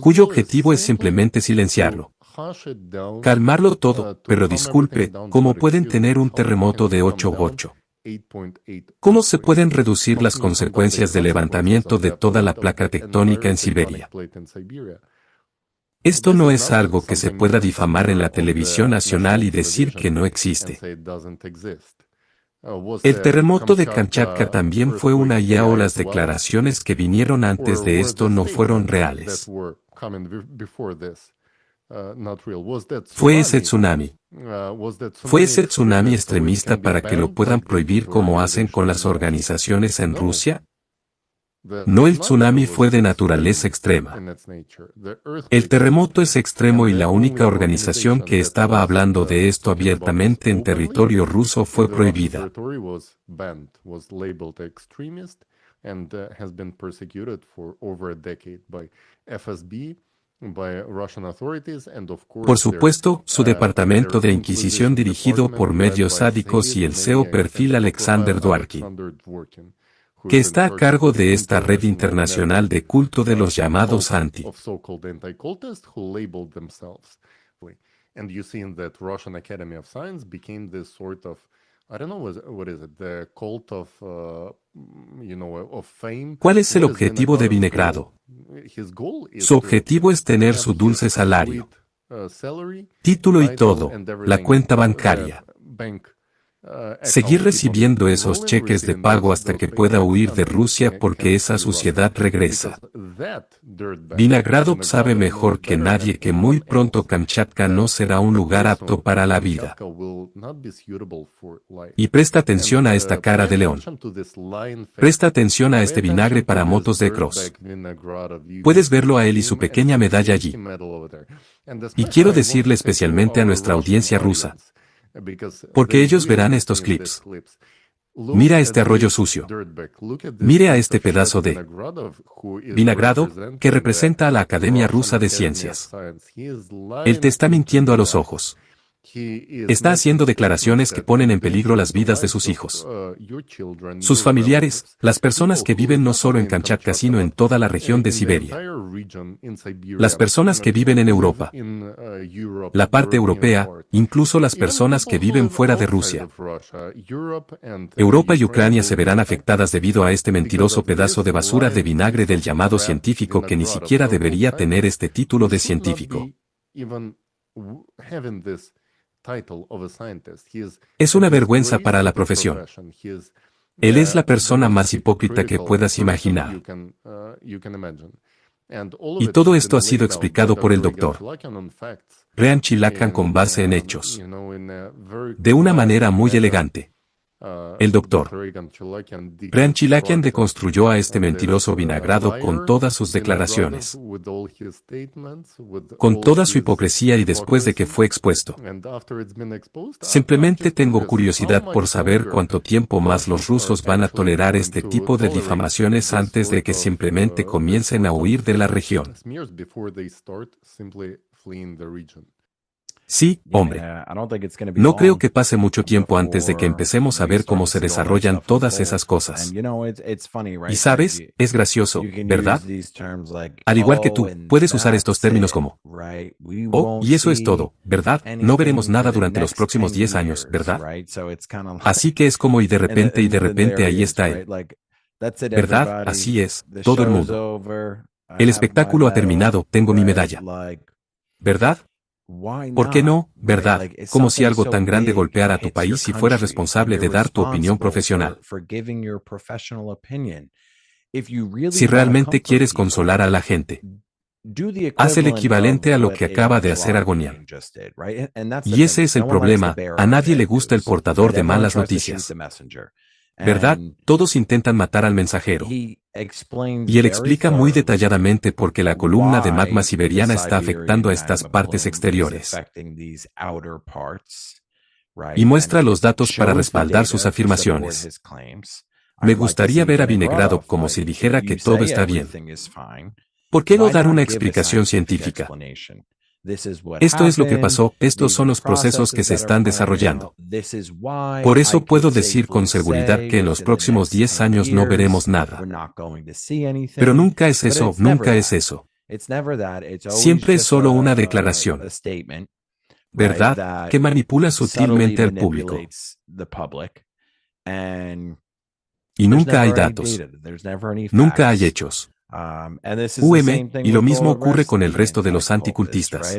cuyo objetivo es simplemente silenciarlo, calmarlo todo. Pero disculpe, ¿cómo pueden tener un terremoto de 8,8? ¿Cómo se pueden reducir las consecuencias del levantamiento de toda la placa tectónica en Siberia? Esto no es algo que se pueda difamar en la televisión nacional y decir que no existe. El terremoto de Kamchatka también fue una IA o las declaraciones que vinieron antes de esto no fueron reales. Fue ese tsunami. Fue ese tsunami extremista para que lo puedan prohibir como hacen con las organizaciones en Rusia. No, el tsunami fue de naturaleza extrema. El terremoto es extremo y la única organización que estaba hablando de esto abiertamente en territorio ruso fue prohibida. Por supuesto, su departamento de Inquisición dirigido por medios sádicos y el CEO perfil Alexander Dworkin, que está a cargo de esta red internacional de culto de los llamados anti. ¿Cuál es el objetivo de Vinagrado? Su objetivo es tener su dulce salario, título y todo, la cuenta bancaria. Seguir recibiendo esos cheques de pago hasta que pueda huir de Rusia porque esa suciedad regresa. Vinogradov sabe mejor que nadie que muy pronto Kamchatka no será un lugar apto para la vida. Y presta atención a esta cara de león. Presta atención a este vinagre para motos de cross. Puedes verlo a él y su pequeña medalla allí. Y quiero decirle especialmente a nuestra audiencia rusa, Porque ellos verán estos clips. Mira este arroyo sucio. Mire a este pedazo de vinagrado que representa a la Academia Rusa de Ciencias. Él te está mintiendo a los ojos. Está haciendo declaraciones que ponen en peligro las vidas de sus hijos, sus familiares, las personas que viven no solo en Kamchatka sino en toda la región de Siberia, las personas que viven en Europa, la parte europea, incluso las personas que viven fuera de Rusia. Europa y Ucrania se verán afectadas debido a este mentiroso pedazo de basura de vinagre del llamado científico que ni siquiera debería tener este título de científico. Es una vergüenza para la profesión. Él es la persona más hipócrita que puedas imaginar. Y todo esto ha sido explicado por el doctor Rehan Chilakan con base en hechos, de una manera muy elegante. El doctor Rehan Chilakan deconstruyó a este mentiroso vinagrado con todas sus declaraciones, con toda su hipocresía y después de que fue expuesto. Simplemente tengo curiosidad por saber cuánto tiempo más los rusos van a tolerar este tipo de difamaciones antes de que simplemente comiencen a huir de la región. Sí, hombre. No creo que pase mucho tiempo antes de que empecemos a ver cómo se desarrollan todas esas cosas. Y sabes, es gracioso, ¿verdad? Al igual que tú, puedes usar estos términos como "oh, y eso es todo", ¿verdad? No veremos nada durante los próximos 10 años, ¿verdad? Así que es como y de repente ahí está él. ¿Verdad? Así es, todo el mundo. El espectáculo ha terminado, tengo mi medalla. ¿Verdad? ¿Por qué no, verdad? Como si algo tan grande golpeara a tu país y fueras responsable de dar tu opinión profesional. Si realmente quieres consolar a la gente, haz el equivalente a lo que acaba de hacer Argonian. Y ese es el problema, a nadie le gusta el portador de malas noticias. ¿Verdad? Todos intentan matar al mensajero. Y él explica muy detalladamente por qué la columna de magma siberiana está afectando a estas partes exteriores. Y muestra los datos para respaldar sus afirmaciones. Me gustaría ver a Vinagrado como si dijera que todo está bien. ¿Por qué no dar una explicación científica? Esto es lo que pasó, estos son los procesos que se están desarrollando. Por eso puedo decir con seguridad que en los próximos 10 años no veremos nada. Pero nunca es eso, nunca es eso. Siempre es solo una declaración, ¿verdad?, que manipula sutilmente al público. Y nunca hay datos. Nunca hay hechos. Y lo mismo ocurre con el resto de los anticultistas.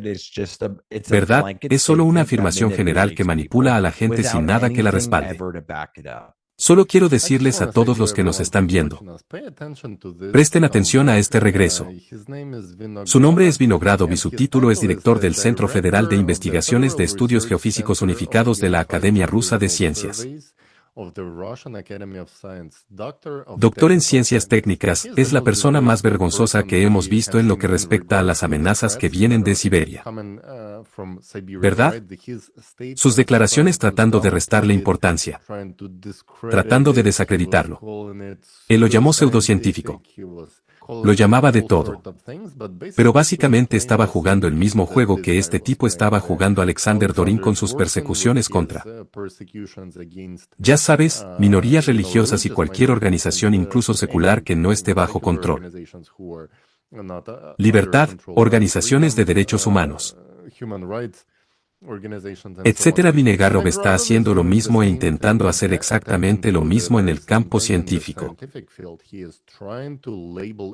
¿Verdad? Es solo una afirmación general que manipula a la gente sin nada que la respalde. Solo quiero decirles a todos los que nos están viendo, presten atención a este regreso. Su nombre es Vinogradov y su título es director del Centro Federal de Investigaciones de Estudios Geofísicos Unificados de la Academia Rusa de Ciencias. Doctor en ciencias técnicas, es la persona más vergonzosa que hemos visto en lo que respecta a las amenazas que vienen de Siberia. ¿Verdad? Sus declaraciones tratando de restarle importancia, tratando de desacreditarlo. Él lo llamó pseudocientífico. Lo llamaba de todo. Pero básicamente estaba jugando el mismo juego que este tipo estaba jugando Alexander Dorin con sus persecuciones contra, ya sabes, minorías religiosas y cualquier organización incluso secular que no esté bajo control. Libertad, organizaciones de derechos humanos, etcétera. Vinagrado está haciendo lo mismo e intentando hacer exactamente lo mismo en el campo científico.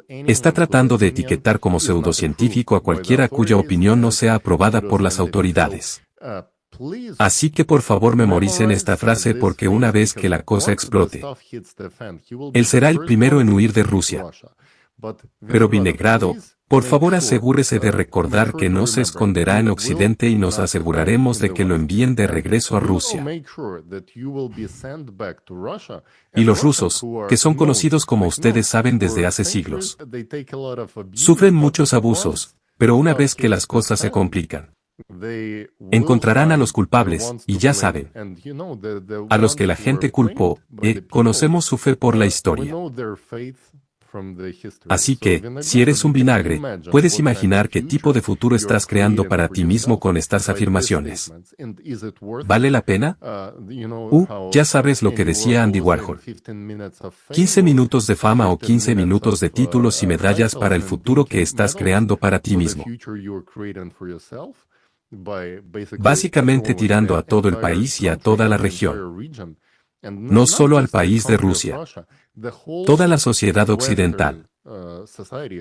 Está tratando de etiquetar como pseudocientífico a cualquiera cuya opinión no sea aprobada por las autoridades. Así que por favor memoricen esta frase porque una vez que la cosa explote, él será el primero en huir de Rusia. Pero Vinagrado, por favor asegúrese de recordar que no se esconderá en Occidente y nos aseguraremos de que lo envíen de regreso a Rusia. Y los rusos, que son conocidos como ustedes saben desde hace siglos, sufren muchos abusos, pero una vez que las cosas se complican, Encontrarán a los culpables, y ya saben, a los que la gente culpó, conocemos su fe por la historia. Así que, si eres un vinagre, puedes imaginar qué tipo de futuro estás creando para ti mismo con estas afirmaciones. ¿Vale la pena? Ya sabes lo que decía Andy Warhol. 15 minutos de fama o 15 minutos de títulos y medallas para el futuro que estás creando para ti mismo. Básicamente tirando a todo el país y a toda la región. No solo al país de Rusia. Toda la sociedad occidental.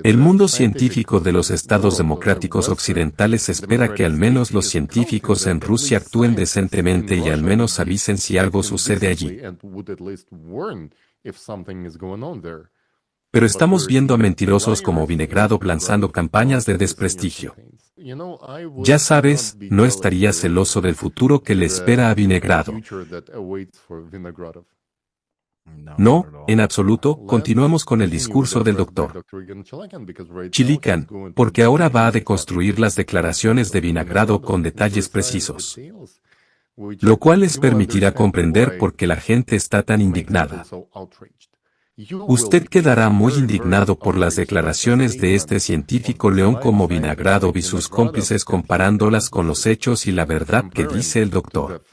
El mundo científico de los estados democráticos occidentales espera que al menos los científicos en Rusia actúen decentemente y al menos avisen si algo sucede allí. Pero estamos viendo a mentirosos como Vinogradov lanzando campañas de desprestigio. Ya sabes, no estaría celoso del futuro que le espera a Vinogradov. No, en absoluto, continuemos con el discurso del Dr. Chilikan, porque ahora va a deconstruir las declaraciones de Vinogradov con detalles precisos. Lo cual les permitirá comprender por qué la gente está tan indignada. Usted quedará muy indignado por las declaraciones de este científico león como Vinogradov y sus cómplices comparándolas con los hechos y la verdad que dice el doctor.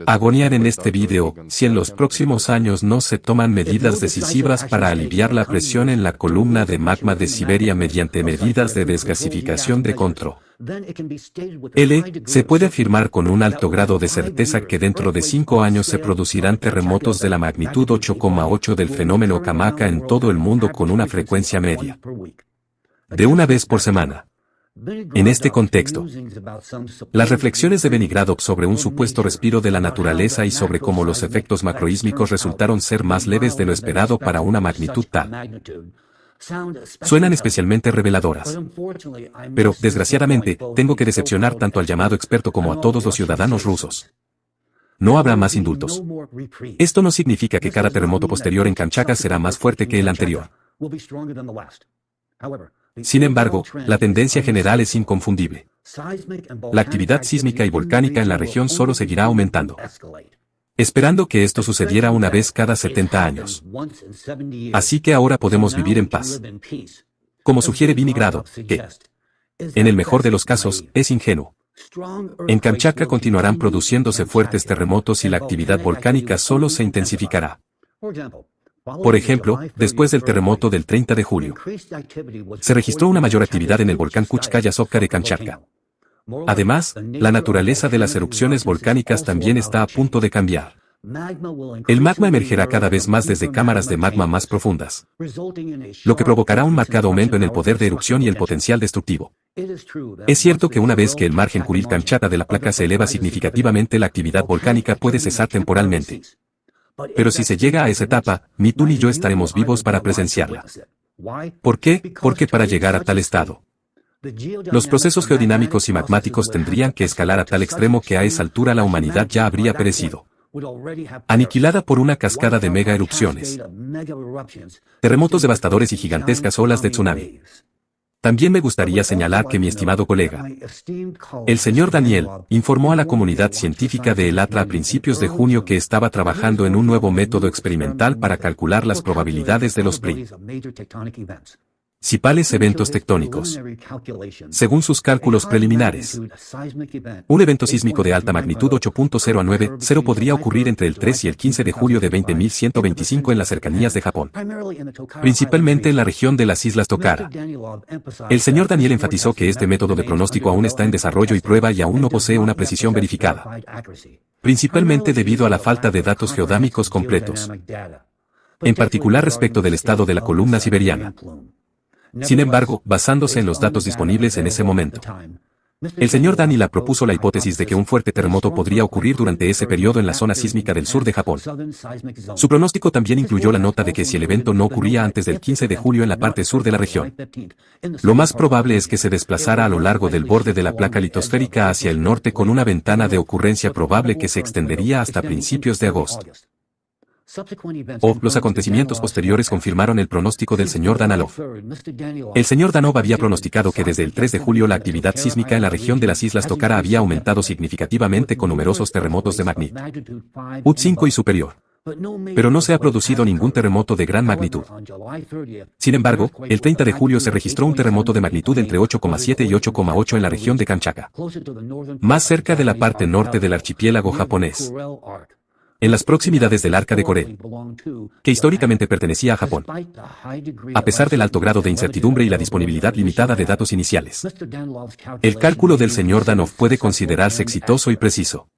Agonían en este video, si en los próximos años no se toman medidas decisivas para aliviar la presión en la columna de magma de Siberia mediante medidas de desgasificación de control. Se puede afirmar con un alto grado de certeza que dentro de 5 años se producirán terremotos de la magnitud 8,8 del fenómeno Kamaka en todo el mundo con una frecuencia media de una vez por semana. En este contexto, las reflexiones de Vinogradov sobre un supuesto respiro de la naturaleza y sobre cómo los efectos macroísmicos resultaron ser más leves de lo esperado para una magnitud tal, suenan especialmente reveladoras. Pero, desgraciadamente, tengo que decepcionar tanto al llamado experto como a todos los ciudadanos rusos. No habrá más indultos. Esto no significa que cada terremoto posterior en Kamchatka será más fuerte que el anterior. Sin embargo, la tendencia general es inconfundible. La actividad sísmica y volcánica en la región solo seguirá aumentando. Esperando que esto sucediera una vez cada 70 años. Así que ahora podemos vivir en paz. Como sugiere Vinogradov, que, en el mejor de los casos, es ingenuo. En Kamchatka continuarán produciéndose fuertes terremotos y la actividad volcánica solo se intensificará. Por ejemplo, después del terremoto del 30 de julio, se registró una mayor actividad en el volcán Kuchkaya-Sopka de Kamchatka. Además, la naturaleza de las erupciones volcánicas también está a punto de cambiar. El magma emergerá cada vez más desde cámaras de magma más profundas, lo que provocará un marcado aumento en el poder de erupción y el potencial destructivo. Es cierto que una vez que el margen Kuril-Kamchatka de la placa se eleva significativamente, la actividad volcánica puede cesar temporalmente. Pero si se llega a esa etapa, ni tú ni yo estaremos vivos para presenciarla. ¿Por qué? Porque para llegar a tal estado, los procesos geodinámicos y magmáticos tendrían que escalar a tal extremo que a esa altura la humanidad ya habría perecido, aniquilada por una cascada de mega erupciones, terremotos devastadores y gigantescas olas de tsunami. También me gustaría señalar que mi estimado colega, el señor Daniel, informó a la comunidad científica de ELATRA a principios de junio que estaba trabajando en un nuevo método experimental para calcular las probabilidades de los principales eventos tectónicos. Según sus cálculos preliminares, un evento sísmico de alta magnitud 8.0 a 9.0 podría ocurrir entre el 3 y el 15 de julio de 20.125 en las cercanías de Japón, principalmente en la región de las Islas Tokhara. El señor Daniel enfatizó que este método de pronóstico aún está en desarrollo y prueba y aún no posee una precisión verificada, principalmente debido a la falta de datos geodámicos completos, en particular respecto del estado de la columna siberiana. Sin embargo, basándose en los datos disponibles en ese momento, el señor Danila propuso la hipótesis de que un fuerte terremoto podría ocurrir durante ese periodo en la zona sísmica del sur de Japón. Su pronóstico también incluyó la nota de que si el evento no ocurría antes del 15 de julio en la parte sur de la región, lo más probable es que se desplazara a lo largo del borde de la placa litosférica hacia el norte con una ventana de ocurrencia probable que se extendería hasta principios de agosto. Los acontecimientos posteriores confirmaron el pronóstico del señor Danilov. El señor Danilov había pronosticado que desde el 3 de julio la actividad sísmica en la región de las Islas Tocara había aumentado significativamente con numerosos terremotos de magnitud 5 y superior. Pero no se ha producido ningún terremoto de gran magnitud. Sin embargo, el 30 de julio se registró un terremoto de magnitud entre 8,7 y 8,8 en la región de Kamchatka, más cerca de la parte norte del archipiélago japonés, en las proximidades del Arca de Corel, que históricamente pertenecía a Japón. A pesar del alto grado de incertidumbre y la disponibilidad limitada de datos iniciales, el cálculo del señor Danilov puede considerarse exitoso y preciso.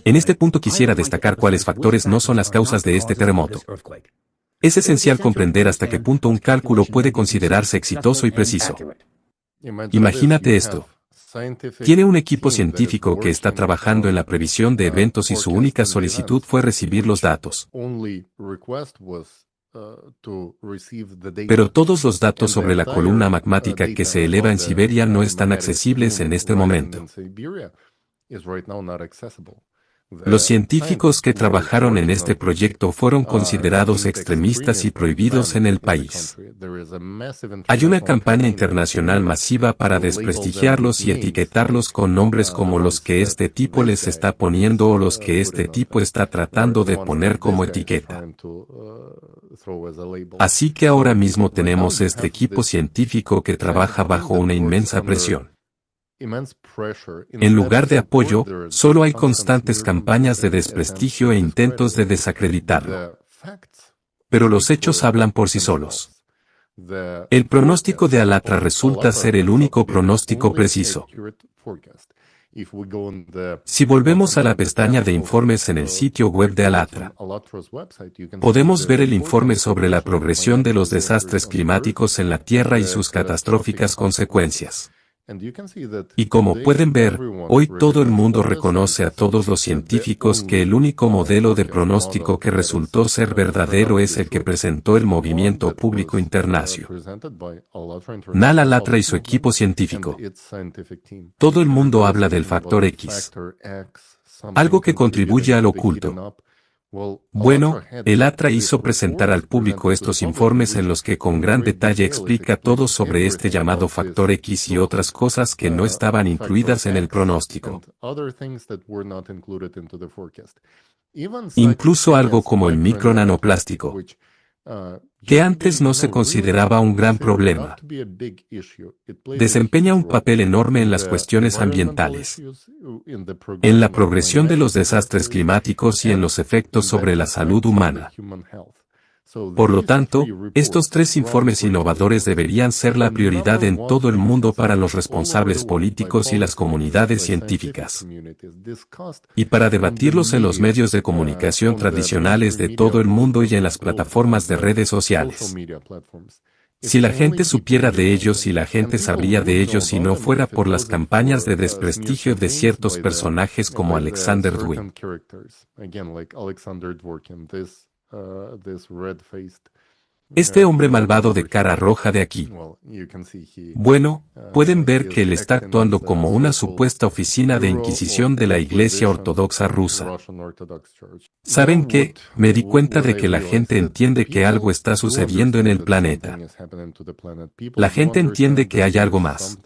En este punto quisiera destacar cuáles factores no son las causas de este terremoto. Es esencial comprender hasta qué punto un cálculo puede considerarse exitoso y preciso. Imagínate esto. Tiene un equipo científico que está trabajando en la previsión de eventos y su única solicitud fue recibir los datos. Pero todos los datos sobre la columna magmática que se eleva en Siberia no están accesibles en este momento. Los científicos que trabajaron en este proyecto fueron considerados extremistas y prohibidos en el país. Hay una campaña internacional masiva para desprestigiarlos y etiquetarlos con nombres como los que este tipo les está poniendo o los que este tipo está tratando de poner como etiqueta. Así que ahora mismo tenemos este equipo científico que trabaja bajo una inmensa presión. En lugar de apoyo, solo hay constantes campañas de desprestigio e intentos de desacreditarlo. Pero los hechos hablan por sí solos. El pronóstico de Alatra resulta ser el único pronóstico preciso. Si volvemos a la pestaña de informes en el sitio web de Alatra, podemos ver el informe sobre la progresión de los desastres climáticos en la Tierra y sus catastróficas consecuencias. Y como pueden ver, hoy todo el mundo reconoce a todos los científicos que el único modelo de pronóstico que resultó ser verdadero es el que presentó el movimiento público internacional. Nal Alatra y su equipo científico. Todo el mundo habla del factor X, algo que contribuye al oculto. Bueno, el Alatra hizo presentar al público estos informes en los que con gran detalle explica todo sobre este llamado factor X y otras cosas que no estaban incluidas en el pronóstico. Incluso algo como el micronanoplástico, que antes no se consideraba un gran problema, desempeña un papel enorme en las cuestiones ambientales, en la progresión de los desastres climáticos y en los efectos sobre la salud humana. Por lo tanto, estos tres informes innovadores deberían ser la prioridad en todo el mundo para los responsables políticos y las comunidades científicas, y para debatirlos en los medios de comunicación tradicionales de todo el mundo y en las plataformas de redes sociales. Si la gente supiera de ellos y la gente sabría de ellos si no fuera por las campañas de desprestigio de ciertos personajes como Alexander Dworkin. Este hombre malvado de cara roja de aquí. Bueno, pueden ver que él está actuando como una supuesta oficina de inquisición de la Iglesia Ortodoxa rusa. ¿Saben qué? Me di cuenta de que la gente entiende que algo está sucediendo en el planeta. La gente entiende que hay algo más.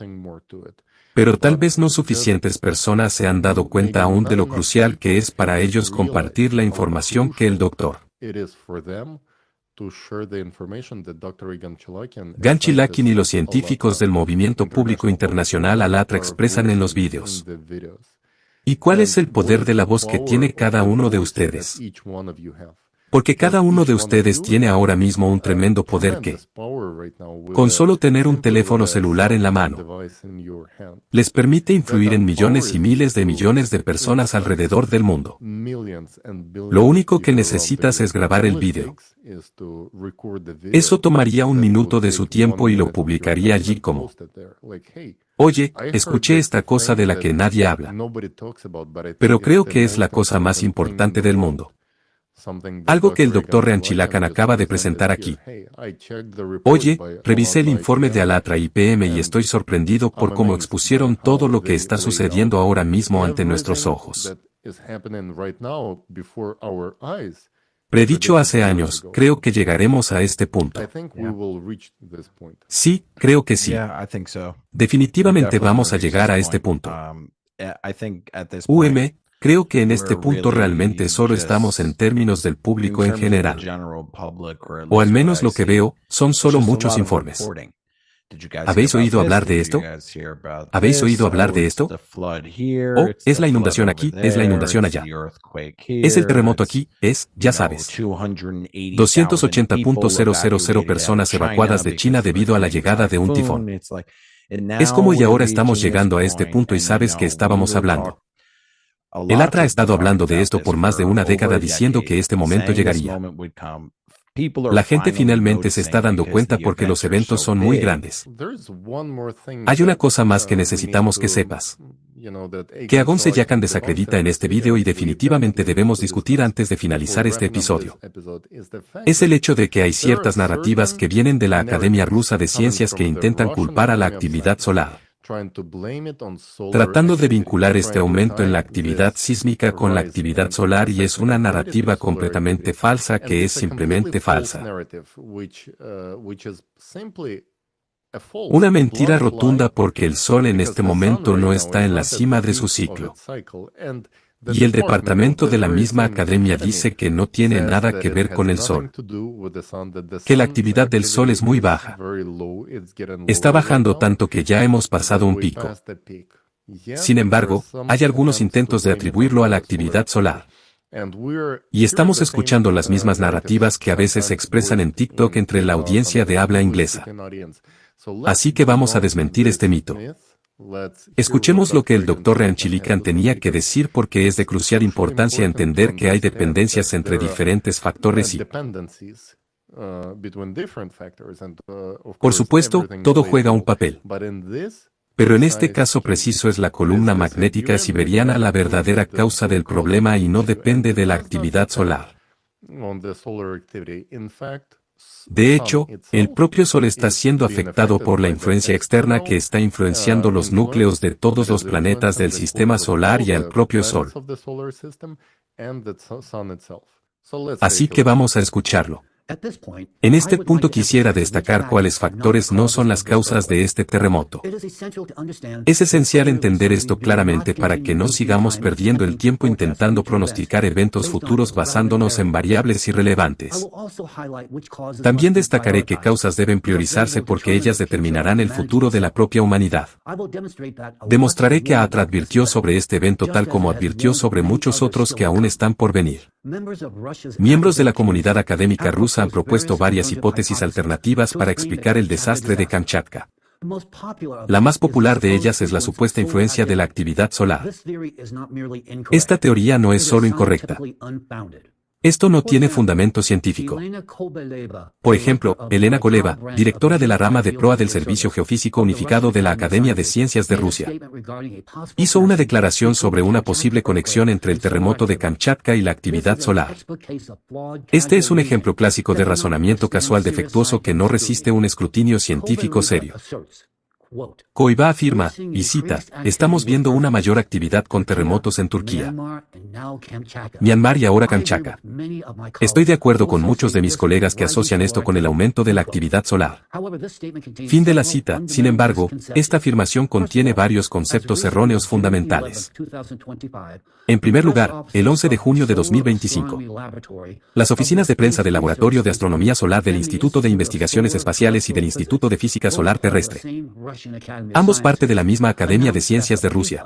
Pero tal vez no suficientes personas se han dado cuenta aún de lo crucial que es para ellos compartir la información que el Dr. Ganchilakin y los científicos del movimiento público internacional Alatra expresan en los vídeos. ¿Y cuál es el poder de la voz que tiene cada uno de ustedes? Porque cada uno de ustedes tiene ahora mismo un tremendo poder que, con solo tener un teléfono celular en la mano, les permite influir en millones y miles de millones de personas alrededor del mundo. Lo único que necesitas es grabar el vídeo. Eso tomaría 1 minuto de su tiempo y lo publicaría allí como: oye, escuché esta cosa de la que nadie habla, pero creo que es la cosa más importante del mundo. Algo que el Dr. Ganchilakin acaba de presentar aquí. Oye, revisé el informe de Alatra IPM y estoy sorprendido por cómo expusieron todo lo que está sucediendo ahora mismo ante nuestros ojos. Predicho hace años, creo que llegaremos a este punto. I think we will reach this point. Sí, creo que sí. Yeah, I think so. Definitivamente Definitely vamos a gonna reach llegar a this este point. punto. I think at this point, Creo que en este we're punto realmente really solo estamos en just términos del in público en terms of the general. general public, or at O al least what menos I lo que see, veo, son it's solo just a muchos lot of informes. reporting. Did you guys ¿Habéis hear about oído this? hablar de Did esto? you guys hear about ¿Habéis this? oído hablar Oh, de it's esto? the flood here, Oh, it's es the la flood inundación over aquí, es la there, inundación it's allá. the earthquake Es el here, terremoto it's, aquí, es, ya you know, sabes. 280,000 personas evacuadas de China debido a la llegada de un tifón. Es como y we're ahora estamos reaching llegando a this este point, punto y and, sabes que we estábamos were hablando. a El lot ATRA ha of estado people hablando talking de about esto this por más de for una over década a diciendo decade, que este momento saying this llegaría. moment would come. People are La gente finally finalmente se está noticing dando because cuenta the porque los events are eventos so son muy big. grandes. There's one more thing Hay una that, cosa más que we necesitamos need que to, sepas. that Que Agon Agon Seyakan Seyakan desacredita en este video y definitivamente debemos discutir antes de finalizar este episodio. Es el hecho de que hay ciertas narrativas que vienen de la Academia Rusa de Ciencias que intentan culpar a la actividad solar, tratando de vincular este aumento en la actividad sísmica con la actividad solar, y es una narrativa completamente falsa que es simplemente falsa. Una mentira rotunda porque el Sol en este momento no está en la cima de su ciclo. Y el departamento de la misma academia dice que no tiene nada que ver con el Sol. Que la actividad del Sol es muy baja. Está bajando tanto que ya hemos pasado un pico. Sin embargo, hay algunos intentos de atribuirlo a la actividad solar. Y estamos escuchando las mismas narrativas que a veces se expresan en TikTok entre la audiencia de habla inglesa. Así que vamos a desmentir este mito. Escuchemos lo que el Dr. Ranchilikan tenía que decir, porque es de crucial importancia entender que hay dependencias entre diferentes factores y, por supuesto, todo juega un papel. Pero en este caso preciso es la columna magnética siberiana la verdadera causa del problema y no depende de la actividad solar. De hecho, el propio Sol está siendo afectado por la influencia externa que está influenciando los núcleos de todos los planetas del sistema solar y al propio Sol. Así que vamos a escucharlo. En este punto quisiera destacar cuáles factores no son las causas de este terremoto. Es esencial entender esto claramente para que no sigamos perdiendo el tiempo intentando pronosticar eventos futuros basándonos en variables irrelevantes. También destacaré qué causas deben priorizarse porque ellas determinarán el futuro de la propia humanidad. Demostraré que ATRA advirtió sobre este evento tal como advirtió sobre muchos otros que aún están por venir. Miembros de la comunidad académica rusa han propuesto varias hipótesis alternativas para explicar el desastre de Kamchatka. La más popular de ellas es la supuesta influencia de la actividad solar. Esta teoría no es solo incorrecta. Esto no tiene fundamento científico. Por ejemplo, Elena Koleva, directora de la rama de proa del Servicio Geofísico Unificado de la Academia de Ciencias de Rusia, hizo una declaración sobre una posible conexión entre el terremoto de Kamchatka y la actividad solar. Este es un ejemplo clásico de razonamiento casual defectuoso que no resiste un escrutinio científico serio. Koiva afirma, y cita, estamos viendo una mayor actividad con terremotos en Turquía, Myanmar y ahora Kamchatka. Estoy de acuerdo con muchos de mis colegas que asocian esto con el aumento de la actividad solar. Fin de la cita. Sin embargo, esta afirmación contiene varios conceptos erróneos fundamentales. En primer lugar, el 11 de junio de 2025, las oficinas de prensa del Laboratorio de Astronomía Solar del Instituto de Investigaciones Espaciales y del Instituto de Física Solar Terrestre, ambos parte de la misma Academia de Ciencias de Rusia,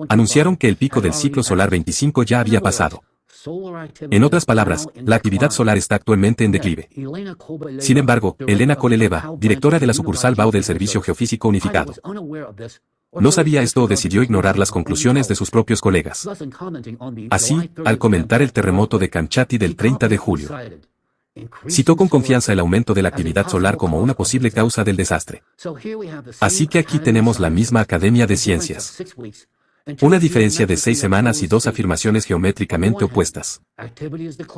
anunciaron que el pico del ciclo solar 25 ya había pasado. En otras palabras, la actividad solar está actualmente en declive. Sin embargo, Elena Koleva, directora de la sucursal BAO del Servicio Geofísico Unificado, no sabía esto o decidió ignorar las conclusiones de sus propios colegas. Así, al comentar el terremoto de Kamchatka del 30 de julio, citó con confianza el aumento de la actividad solar como una posible causa del desastre. Así que aquí tenemos la misma Academia de Ciencias. Una diferencia de 6 semanas y dos afirmaciones geométricamente opuestas.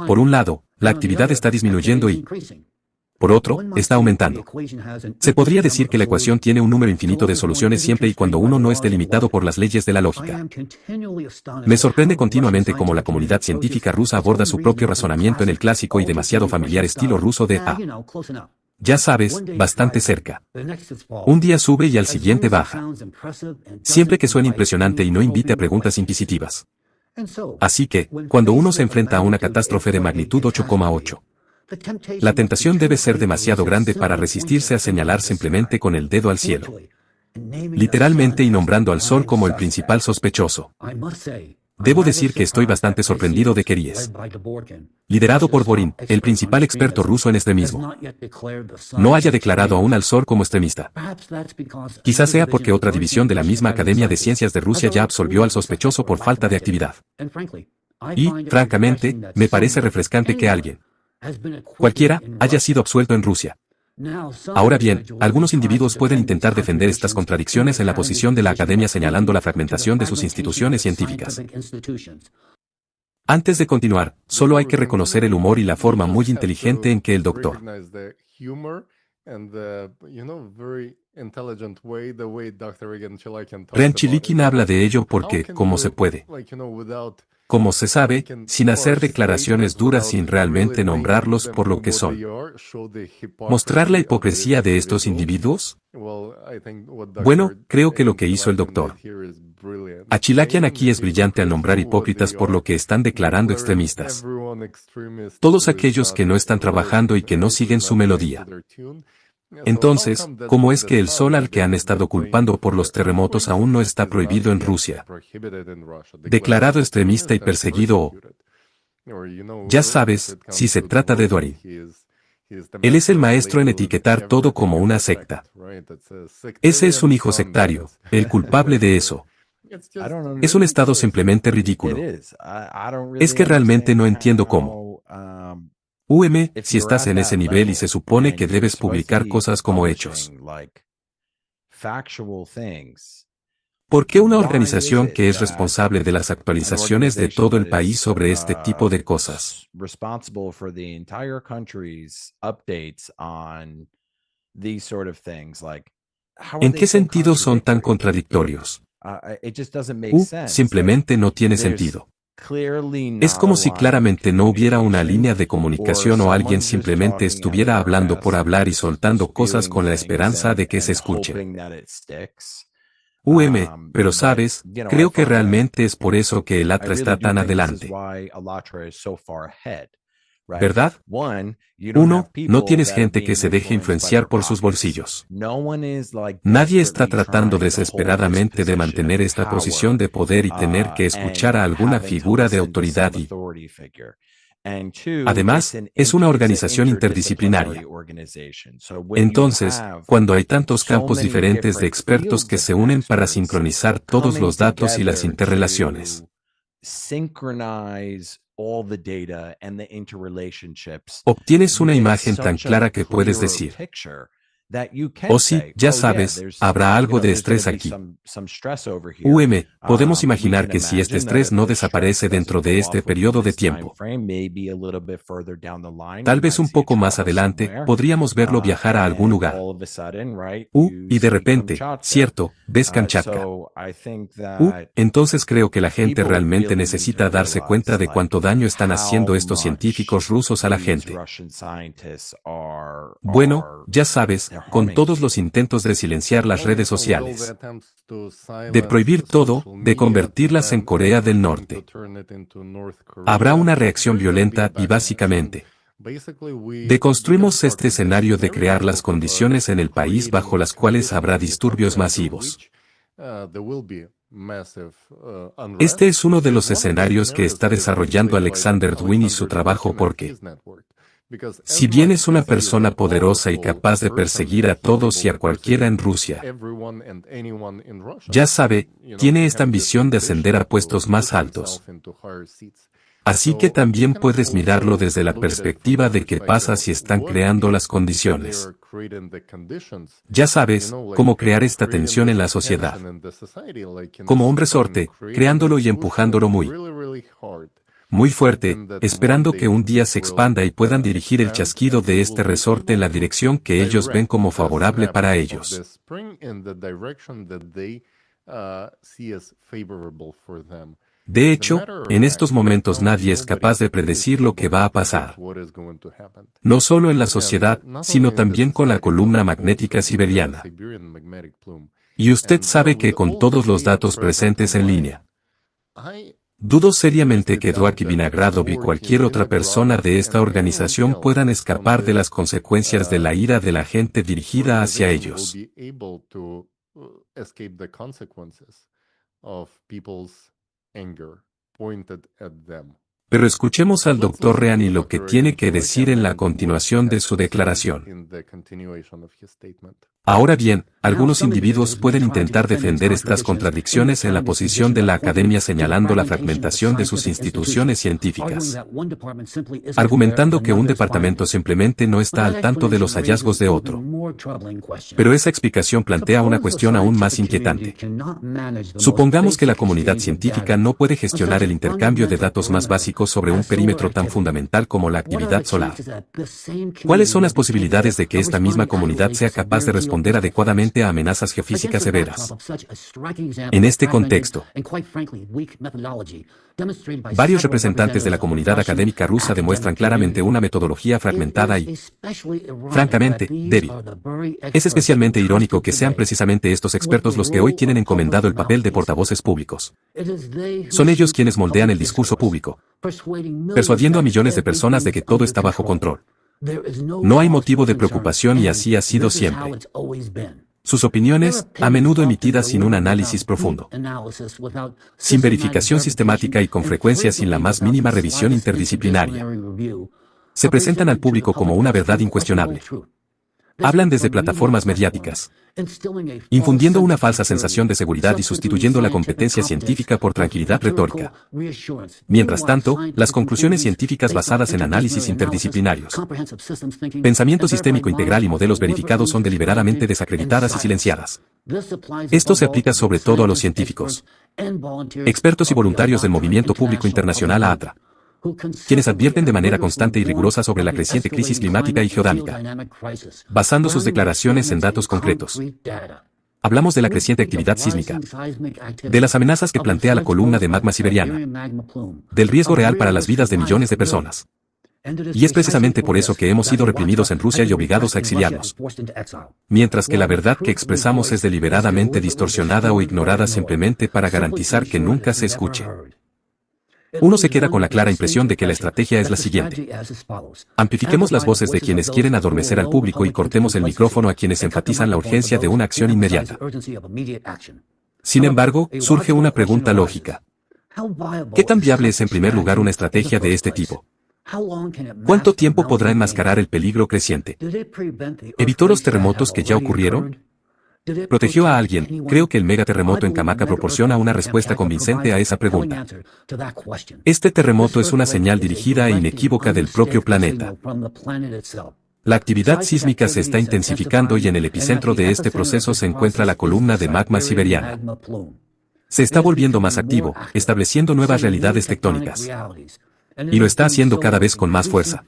Por un lado, la actividad está disminuyendo y, Por otro, está aumentando. Se podría decir que la ecuación tiene un número infinito de soluciones siempre y cuando uno no esté limitado por las leyes de la lógica. Me sorprende continuamente cómo la comunidad científica rusa aborda su propio razonamiento en el clásico y demasiado familiar estilo ruso de ya sabes, bastante cerca. Un día sube y al siguiente baja. Siempre que suene impresionante y no invite a preguntas inquisitivas. Así que, cuando uno se enfrenta a una catástrofe de magnitud 8,8, la tentación debe ser demasiado grande para resistirse a señalar simplemente con el dedo al cielo. Literalmente y nombrando al sol como el principal sospechoso. Debo decir que estoy bastante sorprendido de que Ries, liderado por Borin, el principal experto ruso en extremismo, no haya declarado aún al Sol como extremista. Quizás sea porque otra división de la misma Academia de Ciencias de Rusia ya absolvió al sospechoso por falta de actividad. Y, francamente, me parece refrescante que alguien, cualquiera, haya sido absuelto en Rusia. Ahora bien, algunos individuos pueden intentar defender estas contradicciones en la posición de la Academia señalando la fragmentación de sus instituciones científicas. Antes de continuar, solo hay que reconocer el humor y la forma muy inteligente en que el Dr. Renchilikin habla de ello porque, como se puede, como se sabe, sin hacer declaraciones duras sin realmente nombrarlos por lo que son. ¿Mostrar la hipocresía de estos individuos? Bueno, creo que lo que hizo el Dr. Achilakian aquí es brillante al nombrar hipócritas por lo que están declarando extremistas. Todos aquellos que no están trabajando y que no siguen su melodía. Entonces, ¿cómo es que el sol al que han estado culpando por los terremotos aún no está prohibido en Rusia? Declarado extremista y perseguido o... Ya sabes, si se trata de Dorin. Él es el maestro en etiquetar todo como una secta. Ese es un hijo sectario, el culpable de eso. Es un estado simplemente ridículo. Es que realmente no entiendo cómo. Si estás en ese nivel y se supone que debes publicar cosas como hechos. ¿Por qué una organización que es responsable de las actualizaciones de todo el país sobre este tipo de cosas? ¿En qué sentido son tan contradictorios? Simplemente no tiene sentido. Es como si claramente no hubiera una línea de comunicación o alguien simplemente estuviera hablando por hablar y soltando cosas con la esperanza de que se escuchen. Pero sabes, creo que realmente es por eso que el Atra está tan adelante. ¿Verdad? Uno, no tienes gente que se deje influenciar por sus bolsillos. Nadie está tratando desesperadamente de mantener esta posición de poder y tener que escuchar a alguna figura de autoridad y... Además, es una organización interdisciplinaria. Entonces, cuando hay tantos campos diferentes de expertos que se unen para sincronizar todos los datos y las interrelaciones, obtienes una imagen tan clara que puedes decir, sí, ya sabes, habrá algo de estrés aquí. Podemos imaginar que si este estrés no desaparece dentro de este periodo de tiempo, tal vez un poco más adelante, podríamos verlo viajar a algún lugar. Y de repente, cierto, ves Kamchatka. Entonces creo que la gente realmente necesita darse cuenta de cuánto daño están haciendo estos científicos rusos a la gente. Bueno, ya sabes, con todos los intentos de silenciar las redes sociales, de prohibir todo, de convertirlas en Corea del Norte. Habrá una reacción violenta y básicamente, deconstruimos este escenario de crear las condiciones en el país bajo las cuales habrá disturbios masivos. Este es uno de los escenarios que está desarrollando Alexander Dwin y su trabajo porque, si bien es una persona poderosa y capaz de perseguir a todos y a cualquiera en Rusia, ya sabe, tiene esta ambición de ascender a puestos más altos. Así que también puedes mirarlo desde la perspectiva de qué pasa si están creando las condiciones. Ya sabes, cómo crear esta tensión en la sociedad. Como un resorte, creándolo y empujándolo muy muy fuerte, esperando que un día se expanda y puedan dirigir el chasquido de este resorte en la dirección que ellos ven como favorable para ellos. De hecho, en estos momentos nadie es capaz de predecir lo que va a pasar. No solo en la sociedad, sino también con la columna magnética siberiana. Y usted sabe que con todos los datos presentes en línea, dudo seriamente que Dworkin Vinogradov y cualquier otra persona de esta organización puedan escapar de las consecuencias de la ira de la gente dirigida hacia ellos. Pero escuchemos al Dr. Rean y lo que tiene que decir en la continuación de su declaración. Ahora bien, algunos individuos pueden intentar defender estas contradicciones en la posición de la academia señalando la fragmentación de sus instituciones científicas, argumentando que un departamento simplemente no está al tanto de los hallazgos de otro. Pero esa explicación plantea una cuestión aún más inquietante. Supongamos que la comunidad científica no puede gestionar el intercambio de datos más básicos sobre un perímetro tan fundamental como la actividad solar. ¿Cuáles son las posibilidades de que esta misma comunidad sea capaz de responder adecuadamente a amenazas geofísicas severas? En este contexto, varios representantes de la comunidad académica rusa demuestran claramente una metodología fragmentada y, francamente, débil. Es especialmente irónico que sean precisamente estos expertos los que hoy tienen encomendado el papel de portavoces públicos. Son ellos quienes moldean el discurso público, persuadiendo a millones de personas de que todo está bajo control. No hay motivo de preocupación y así ha sido siempre. Sus opiniones, a menudo emitidas sin un análisis profundo, sin verificación sistemática y con frecuencia sin la más mínima revisión interdisciplinaria, se presentan al público como una verdad incuestionable. Hablan desde plataformas mediáticas, infundiendo una falsa sensación de seguridad y sustituyendo la competencia científica por tranquilidad retórica. Mientras tanto, las conclusiones científicas basadas en análisis interdisciplinarios, pensamiento sistémico integral y modelos verificados son deliberadamente desacreditadas y silenciadas. Esto se aplica sobre todo a los científicos, expertos y voluntarios del movimiento público internacional AATRA, quienes advierten de manera constante y rigurosa sobre la creciente crisis climática y geodámica, basando sus declaraciones en datos concretos. Hablamos de la creciente actividad sísmica, de las amenazas que plantea la columna de magma siberiana, del riesgo real para las vidas de millones de personas. Y es precisamente por eso que hemos sido reprimidos en Rusia y obligados a exiliarnos. Mientras que la verdad que expresamos es deliberadamente distorsionada o ignorada simplemente para garantizar que nunca se escuche. Uno se queda con la clara impresión de que la estrategia es la siguiente. Amplifiquemos las voces de quienes quieren adormecer al público y cortemos el micrófono a quienes enfatizan la urgencia de una acción inmediata. Sin embargo, surge una pregunta lógica. ¿Qué tan viable es en primer lugar una estrategia de este tipo? ¿Cuánto tiempo podrá enmascarar el peligro creciente? ¿Evitó los terremotos que ya ocurrieron? ¿Protegió a alguien? Creo que el megaterremoto en Kamaka proporciona una respuesta convincente a esa pregunta. Este terremoto es una señal dirigida e inequívoca del propio planeta. La actividad sísmica se está intensificando y en el epicentro de este proceso se encuentra la columna de magma siberiana. Se está volviendo más activo, estableciendo nuevas realidades tectónicas. Y lo está haciendo cada vez con más fuerza.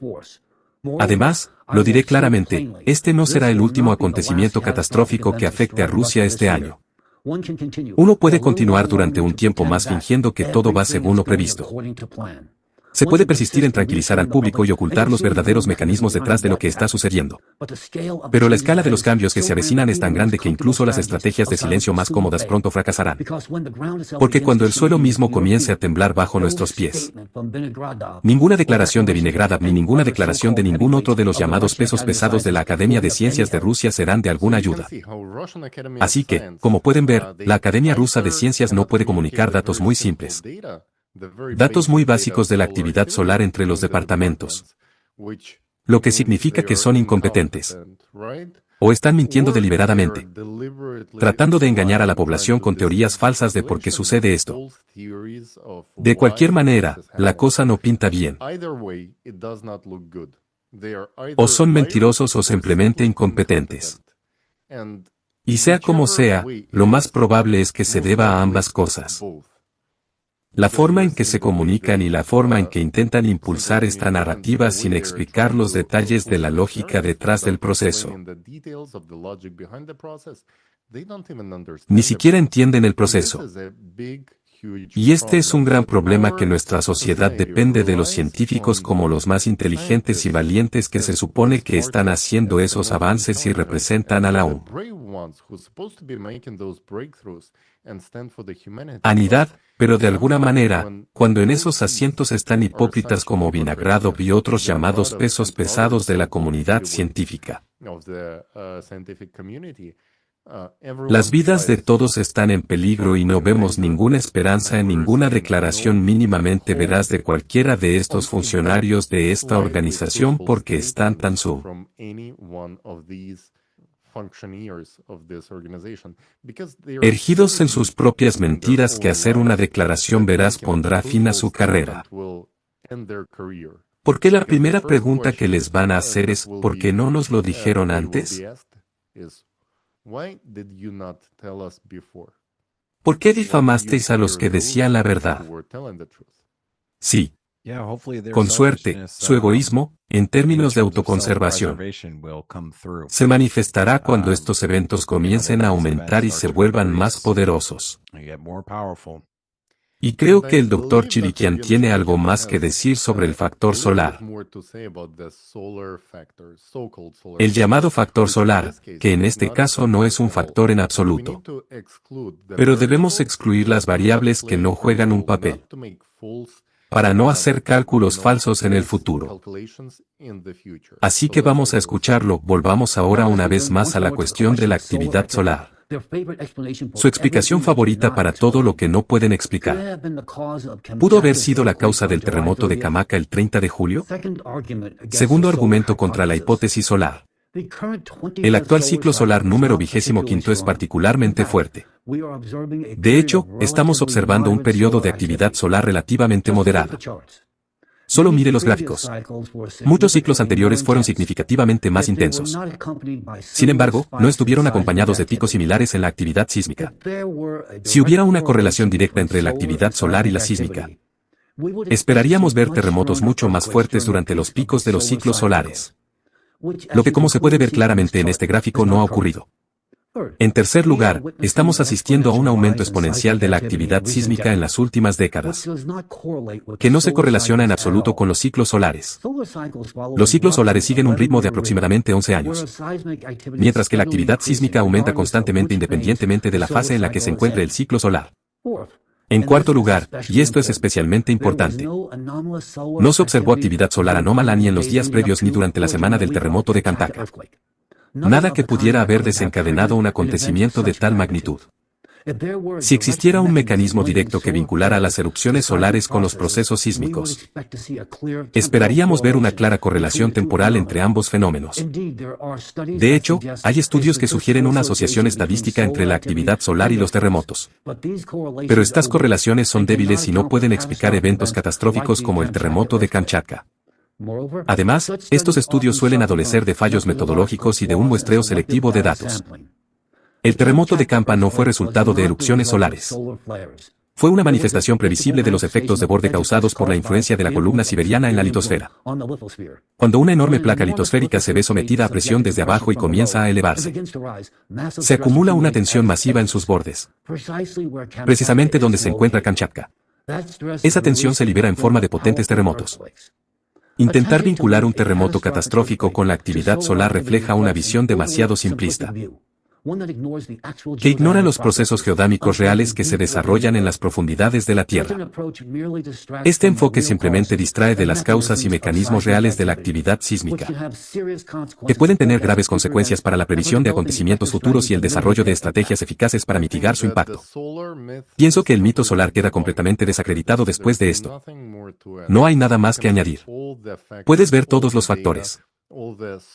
Además, lo diré claramente, este no será el último acontecimiento catastrófico que afecte a Rusia este año. Uno puede continuar durante un tiempo más fingiendo que todo va según lo previsto. Se puede persistir en tranquilizar al público y ocultar los verdaderos mecanismos detrás de lo que está sucediendo. Pero la escala de los cambios que se avecinan es tan grande que incluso las estrategias de silencio más cómodas pronto fracasarán. Porque cuando el suelo mismo comience a temblar bajo nuestros pies, ninguna declaración de Vinogradov ni ninguna declaración de ningún otro de los llamados pesos pesados de la Academia de Ciencias de Rusia serán de alguna ayuda. Así que, como pueden ver, la Academia Rusa de Ciencias no puede comunicar datos muy simples. Datos muy básicos de la actividad solar entre los departamentos. Lo que significa que son incompetentes. O están mintiendo deliberadamente, tratando de engañar a la población con teorías falsas de por qué sucede esto. De cualquier manera, la cosa no pinta bien. O son mentirosos o simplemente incompetentes. Y sea como sea, lo más probable es que se deba a ambas cosas. La forma en que se comunican y la forma en que intentan impulsar esta narrativa sin explicar los detalles de la lógica detrás del proceso. Ni siquiera entienden el proceso. Y este es un gran problema que nuestra sociedad depende de los científicos como los más inteligentes y valientes que se supone que están haciendo esos avances y representan a la humanidad, pero de alguna manera, cuando en esos asientos están hipócritas como Vinogradov y otros llamados pesos pesados de la comunidad científica. Las vidas de todos están en peligro y no vemos ninguna esperanza en ninguna declaración mínimamente veraz de cualquiera de estos funcionarios de esta organización porque están tan ergidos en sus propias mentiras que hacer una declaración veraz pondrá fin a su carrera. Porque la primera pregunta que les van a hacer es ¿por qué no nos lo dijeron antes? ¿Por qué difamasteis a los que decían la verdad? Sí. Con suerte, su egoísmo, en términos de autoconservación, se manifestará cuando estos eventos comiencen a aumentar y se vuelvan más poderosos. Y creo que el Dr. Chirikian tiene algo más que decir sobre el factor solar. El llamado factor solar, que en este caso no es un factor en absoluto. Pero debemos excluir las variables que no juegan un papel, para no hacer cálculos falsos en el futuro. Así que vamos a escucharlo. Volvamos ahora una vez más a la cuestión de la actividad solar. Su explicación favorita para todo lo que no pueden explicar. ¿Pudo haber sido la causa del terremoto de Kamaka el 30 de julio? Segundo argumento contra la hipótesis solar. El actual ciclo solar número 25 es particularmente fuerte. De hecho, estamos observando un periodo de actividad solar relativamente moderada. Solo mire los gráficos. Muchos ciclos anteriores fueron significativamente más intensos. Sin embargo, no estuvieron acompañados de picos similares en la actividad sísmica. Si hubiera una correlación directa entre la actividad solar y la sísmica, esperaríamos ver terremotos mucho más fuertes durante los picos de los ciclos solares. Lo que, como se puede ver claramente en este gráfico, no ha ocurrido. En tercer lugar, estamos asistiendo a un aumento exponencial de la actividad sísmica en las últimas décadas, que no se correlaciona en absoluto con los ciclos solares. Los ciclos solares siguen un ritmo de aproximadamente 11 años, mientras que la actividad sísmica aumenta constantemente independientemente de la fase en la que se encuentre el ciclo solar. En cuarto lugar, y esto es especialmente importante, no se observó actividad solar anómala ni en los días previos ni durante la semana del terremoto de Kamaka. Nada que pudiera haber desencadenado un acontecimiento de tal magnitud. Si existiera un mecanismo directo que vinculara las erupciones solares con los procesos sísmicos, esperaríamos ver una clara correlación temporal entre ambos fenómenos. De hecho, hay estudios que sugieren una asociación estadística entre la actividad solar y los terremotos. Pero estas correlaciones son débiles y no pueden explicar eventos catastróficos como el terremoto de Kamchatka. Además, estos estudios suelen adolecer de fallos metodológicos y de un muestreo selectivo de datos. El terremoto de Kampa no fue resultado de erupciones solares. Fue una manifestación previsible de los efectos de borde causados por la influencia de la columna siberiana en la litosfera. Cuando una enorme placa litosférica se ve sometida a presión desde abajo y comienza a elevarse, se acumula una tensión masiva en sus bordes, precisamente donde se encuentra Kamchatka. Esa tensión se libera en forma de potentes terremotos. Intentar vincular un terremoto catastrófico con la actividad solar refleja una visión demasiado simplista, que ignora los procesos geodámicos reales que se desarrollan en las profundidades de la Tierra. Este enfoque simplemente distrae de las causas y mecanismos reales de la actividad sísmica, que pueden tener graves consecuencias para la previsión de acontecimientos futuros y el desarrollo de estrategias eficaces para mitigar su impacto. Pienso que el mito solar queda completamente desacreditado después de esto. No hay nada más que añadir. Puedes ver todos los factores,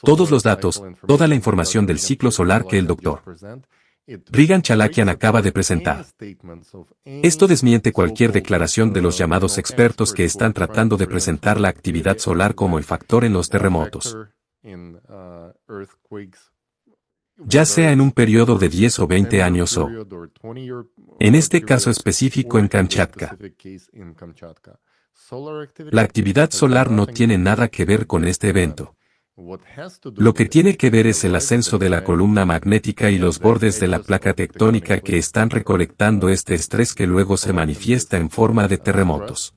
todos los datos, toda la información del ciclo solar que el Dr. Regan Chalakian acaba de presentar. Esto desmiente cualquier declaración de los llamados expertos que están tratando de presentar la actividad solar como el factor en los terremotos, ya sea en un periodo de 10 o 20 años o En este caso específico en Kamchatka. La actividad solar no tiene nada que ver con este evento. Lo que tiene que ver es el ascenso de la columna magnética y los bordes de la placa tectónica que están recolectando este estrés que luego se manifiesta en forma de terremotos.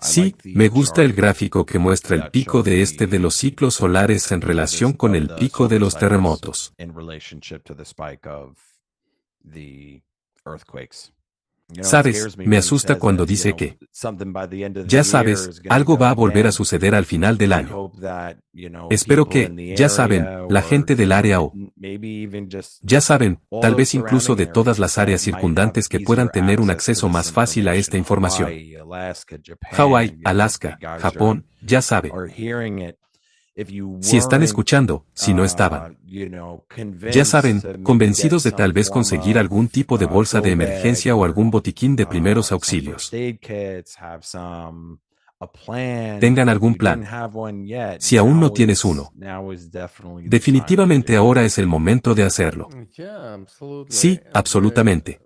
Sí, me gusta el gráfico que muestra el pico de los ciclos solares en relación con el pico de los terremotos. Sabes, me asusta cuando dice que, ya sabes, algo va a volver a suceder al final del año. Espero que, ya saben, la gente del área o, ya saben, tal vez incluso de todas las áreas circundantes que puedan tener un acceso más fácil a esta información. Hawái, Alaska, Japón, ya saben. Si están escuchando, si no estaban. Ya saben, convencidos de tal vez conseguir algún tipo de bolsa de emergencia o algún botiquín de primeros auxilios. Tengan algún plan. Si aún no tienes uno. Definitivamente ahora es el momento de hacerlo. Sí, absolutamente.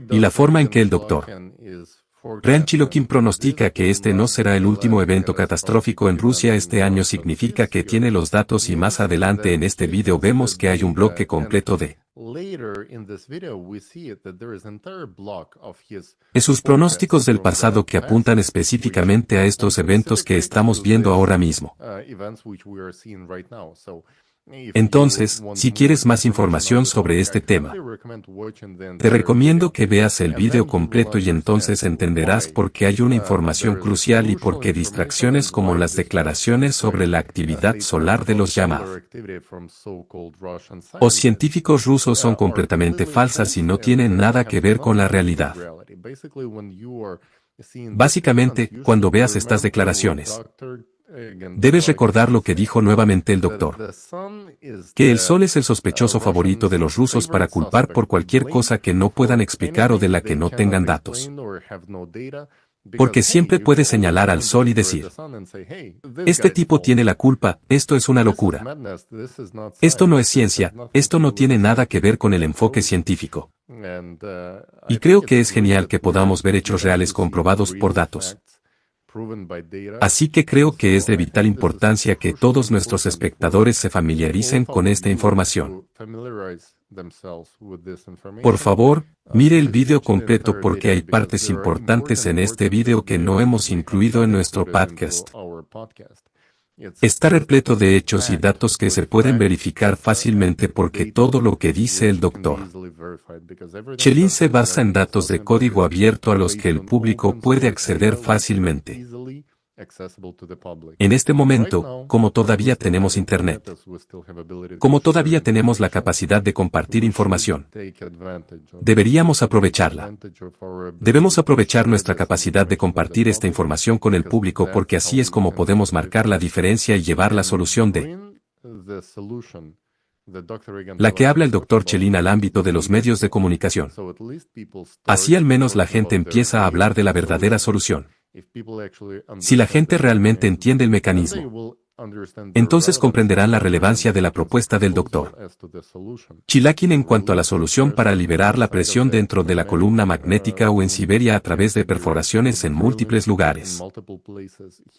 Y la forma en que el Dr. Ryan Chilokin pronostica que este no será el último evento catastrófico en Rusia este año significa que tiene los datos y más adelante en este video vemos que hay un bloque completo de sus pronósticos del pasado que apuntan específicamente a estos eventos que estamos viendo ahora mismo. Entonces, si quieres más información sobre este tema, te recomiendo que veas el video completo y entonces entenderás por qué hay una información crucial y por qué distracciones como las declaraciones sobre la actividad solar de los Yamav o científicos rusos son completamente falsas y no tienen nada que ver con la realidad. Básicamente, cuando veas estas declaraciones, debes recordar lo que dijo nuevamente el doctor, que el Sol es el sospechoso favorito de los rusos para culpar por cualquier cosa que no puedan explicar o de la que no tengan datos. Porque siempre puede señalar al Sol y decir, este tipo tiene la culpa, esto es una locura. Esto no es ciencia, esto no tiene nada que ver con el enfoque científico. Y creo que es genial que podamos ver hechos reales comprobados por datos. Así que creo que es de vital importancia que todos nuestros espectadores se familiaricen con esta información. Por favor, mire el video completo porque hay partes importantes en este video que no hemos incluido en nuestro podcast. Está repleto de hechos y datos que se pueden verificar fácilmente porque todo lo que dice el doctor Chelin se basa en datos de código abierto a los que el público puede acceder fácilmente. En este momento, como todavía tenemos Internet, como todavía tenemos la capacidad de compartir información, deberíamos aprovecharla. Debemos aprovechar nuestra capacidad de compartir esta información con el público porque así es como podemos marcar la diferencia y llevar la solución de la que habla el Dr. Chelin al ámbito de los medios de comunicación. Así al menos la gente empieza a hablar de la verdadera solución. Si la gente realmente entiende el mecanismo, entonces comprenderán la relevancia de la propuesta del Dr. Chilakin en cuanto a la solución para liberar la presión dentro de la columna magnética o en Siberia a través de perforaciones en múltiples lugares.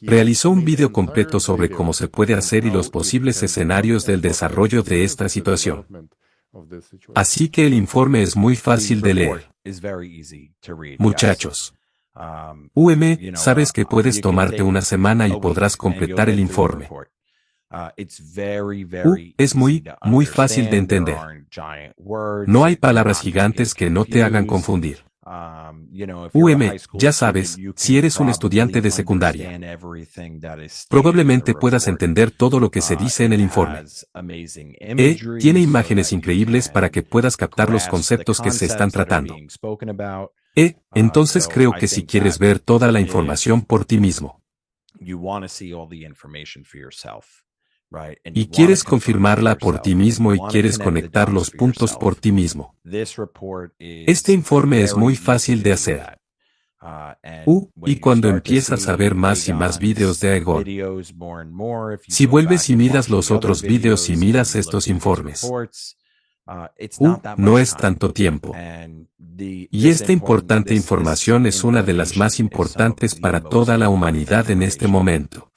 Realizó un video completo sobre cómo se puede hacer y los posibles escenarios del desarrollo de esta situación. Así que el informe es muy fácil de leer. Muchachos. Sabes que puedes tomarte una semana y podrás completar el informe. Es muy fácil de entender. No hay palabras gigantes que no te hagan confundir. Ya sabes, si eres un estudiante de secundaria, probablemente puedas entender todo lo que se dice en el informe. Tiene imágenes increíbles para que puedas captar los conceptos que se están tratando. Entonces creo que si quieres ver toda la información por ti mismo, y quieres confirmarla por ti mismo y quieres conectar los puntos por ti mismo, este informe es muy fácil de hacer. Y cuando empiezas a ver más y más videos de Aegon, si vuelves y miras los otros videos y miras estos informes, no es tanto tiempo. Y esta importante información es una de las más importantes para toda la humanidad en este momento.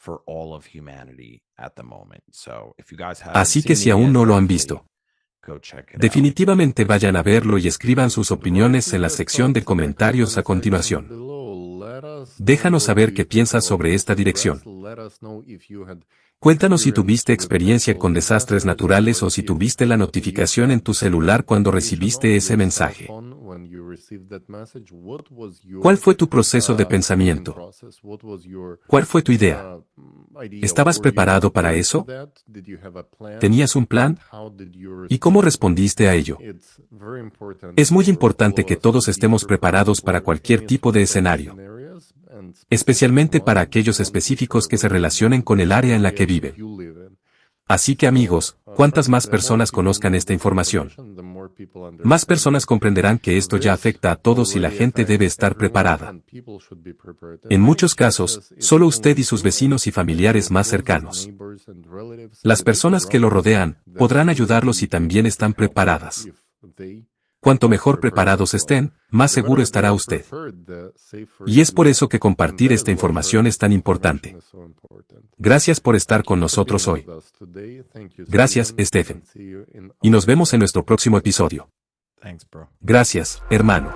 Así que si aún no lo han visto, definitivamente vayan a verlo y escriban sus opiniones en la sección de comentarios a continuación. Déjanos saber qué piensas sobre esta dirección. Cuéntanos si tuviste experiencia con desastres naturales o si tuviste la notificación en tu celular cuando recibiste ese mensaje. ¿Cuál fue tu proceso de pensamiento? ¿Cuál fue tu idea? ¿Estabas preparado para eso? ¿Tenías un plan? ¿Y cómo respondiste a ello? Es muy importante que todos estemos preparados para cualquier tipo de escenario, especialmente para aquellos específicos que se relacionen con el área en la que viven. Así que amigos, cuantas más personas conozcan esta información, más personas comprenderán que esto ya afecta a todos y la gente debe estar preparada. En muchos casos, solo usted y sus vecinos y familiares más cercanos, las personas que lo rodean, podrán ayudarlos y también están preparadas. Cuanto mejor preparados estén, más seguro estará usted. Y es por eso que compartir esta información es tan importante. Gracias por estar con nosotros hoy. Gracias, Stephen. Y nos vemos en nuestro próximo episodio. Gracias, hermano.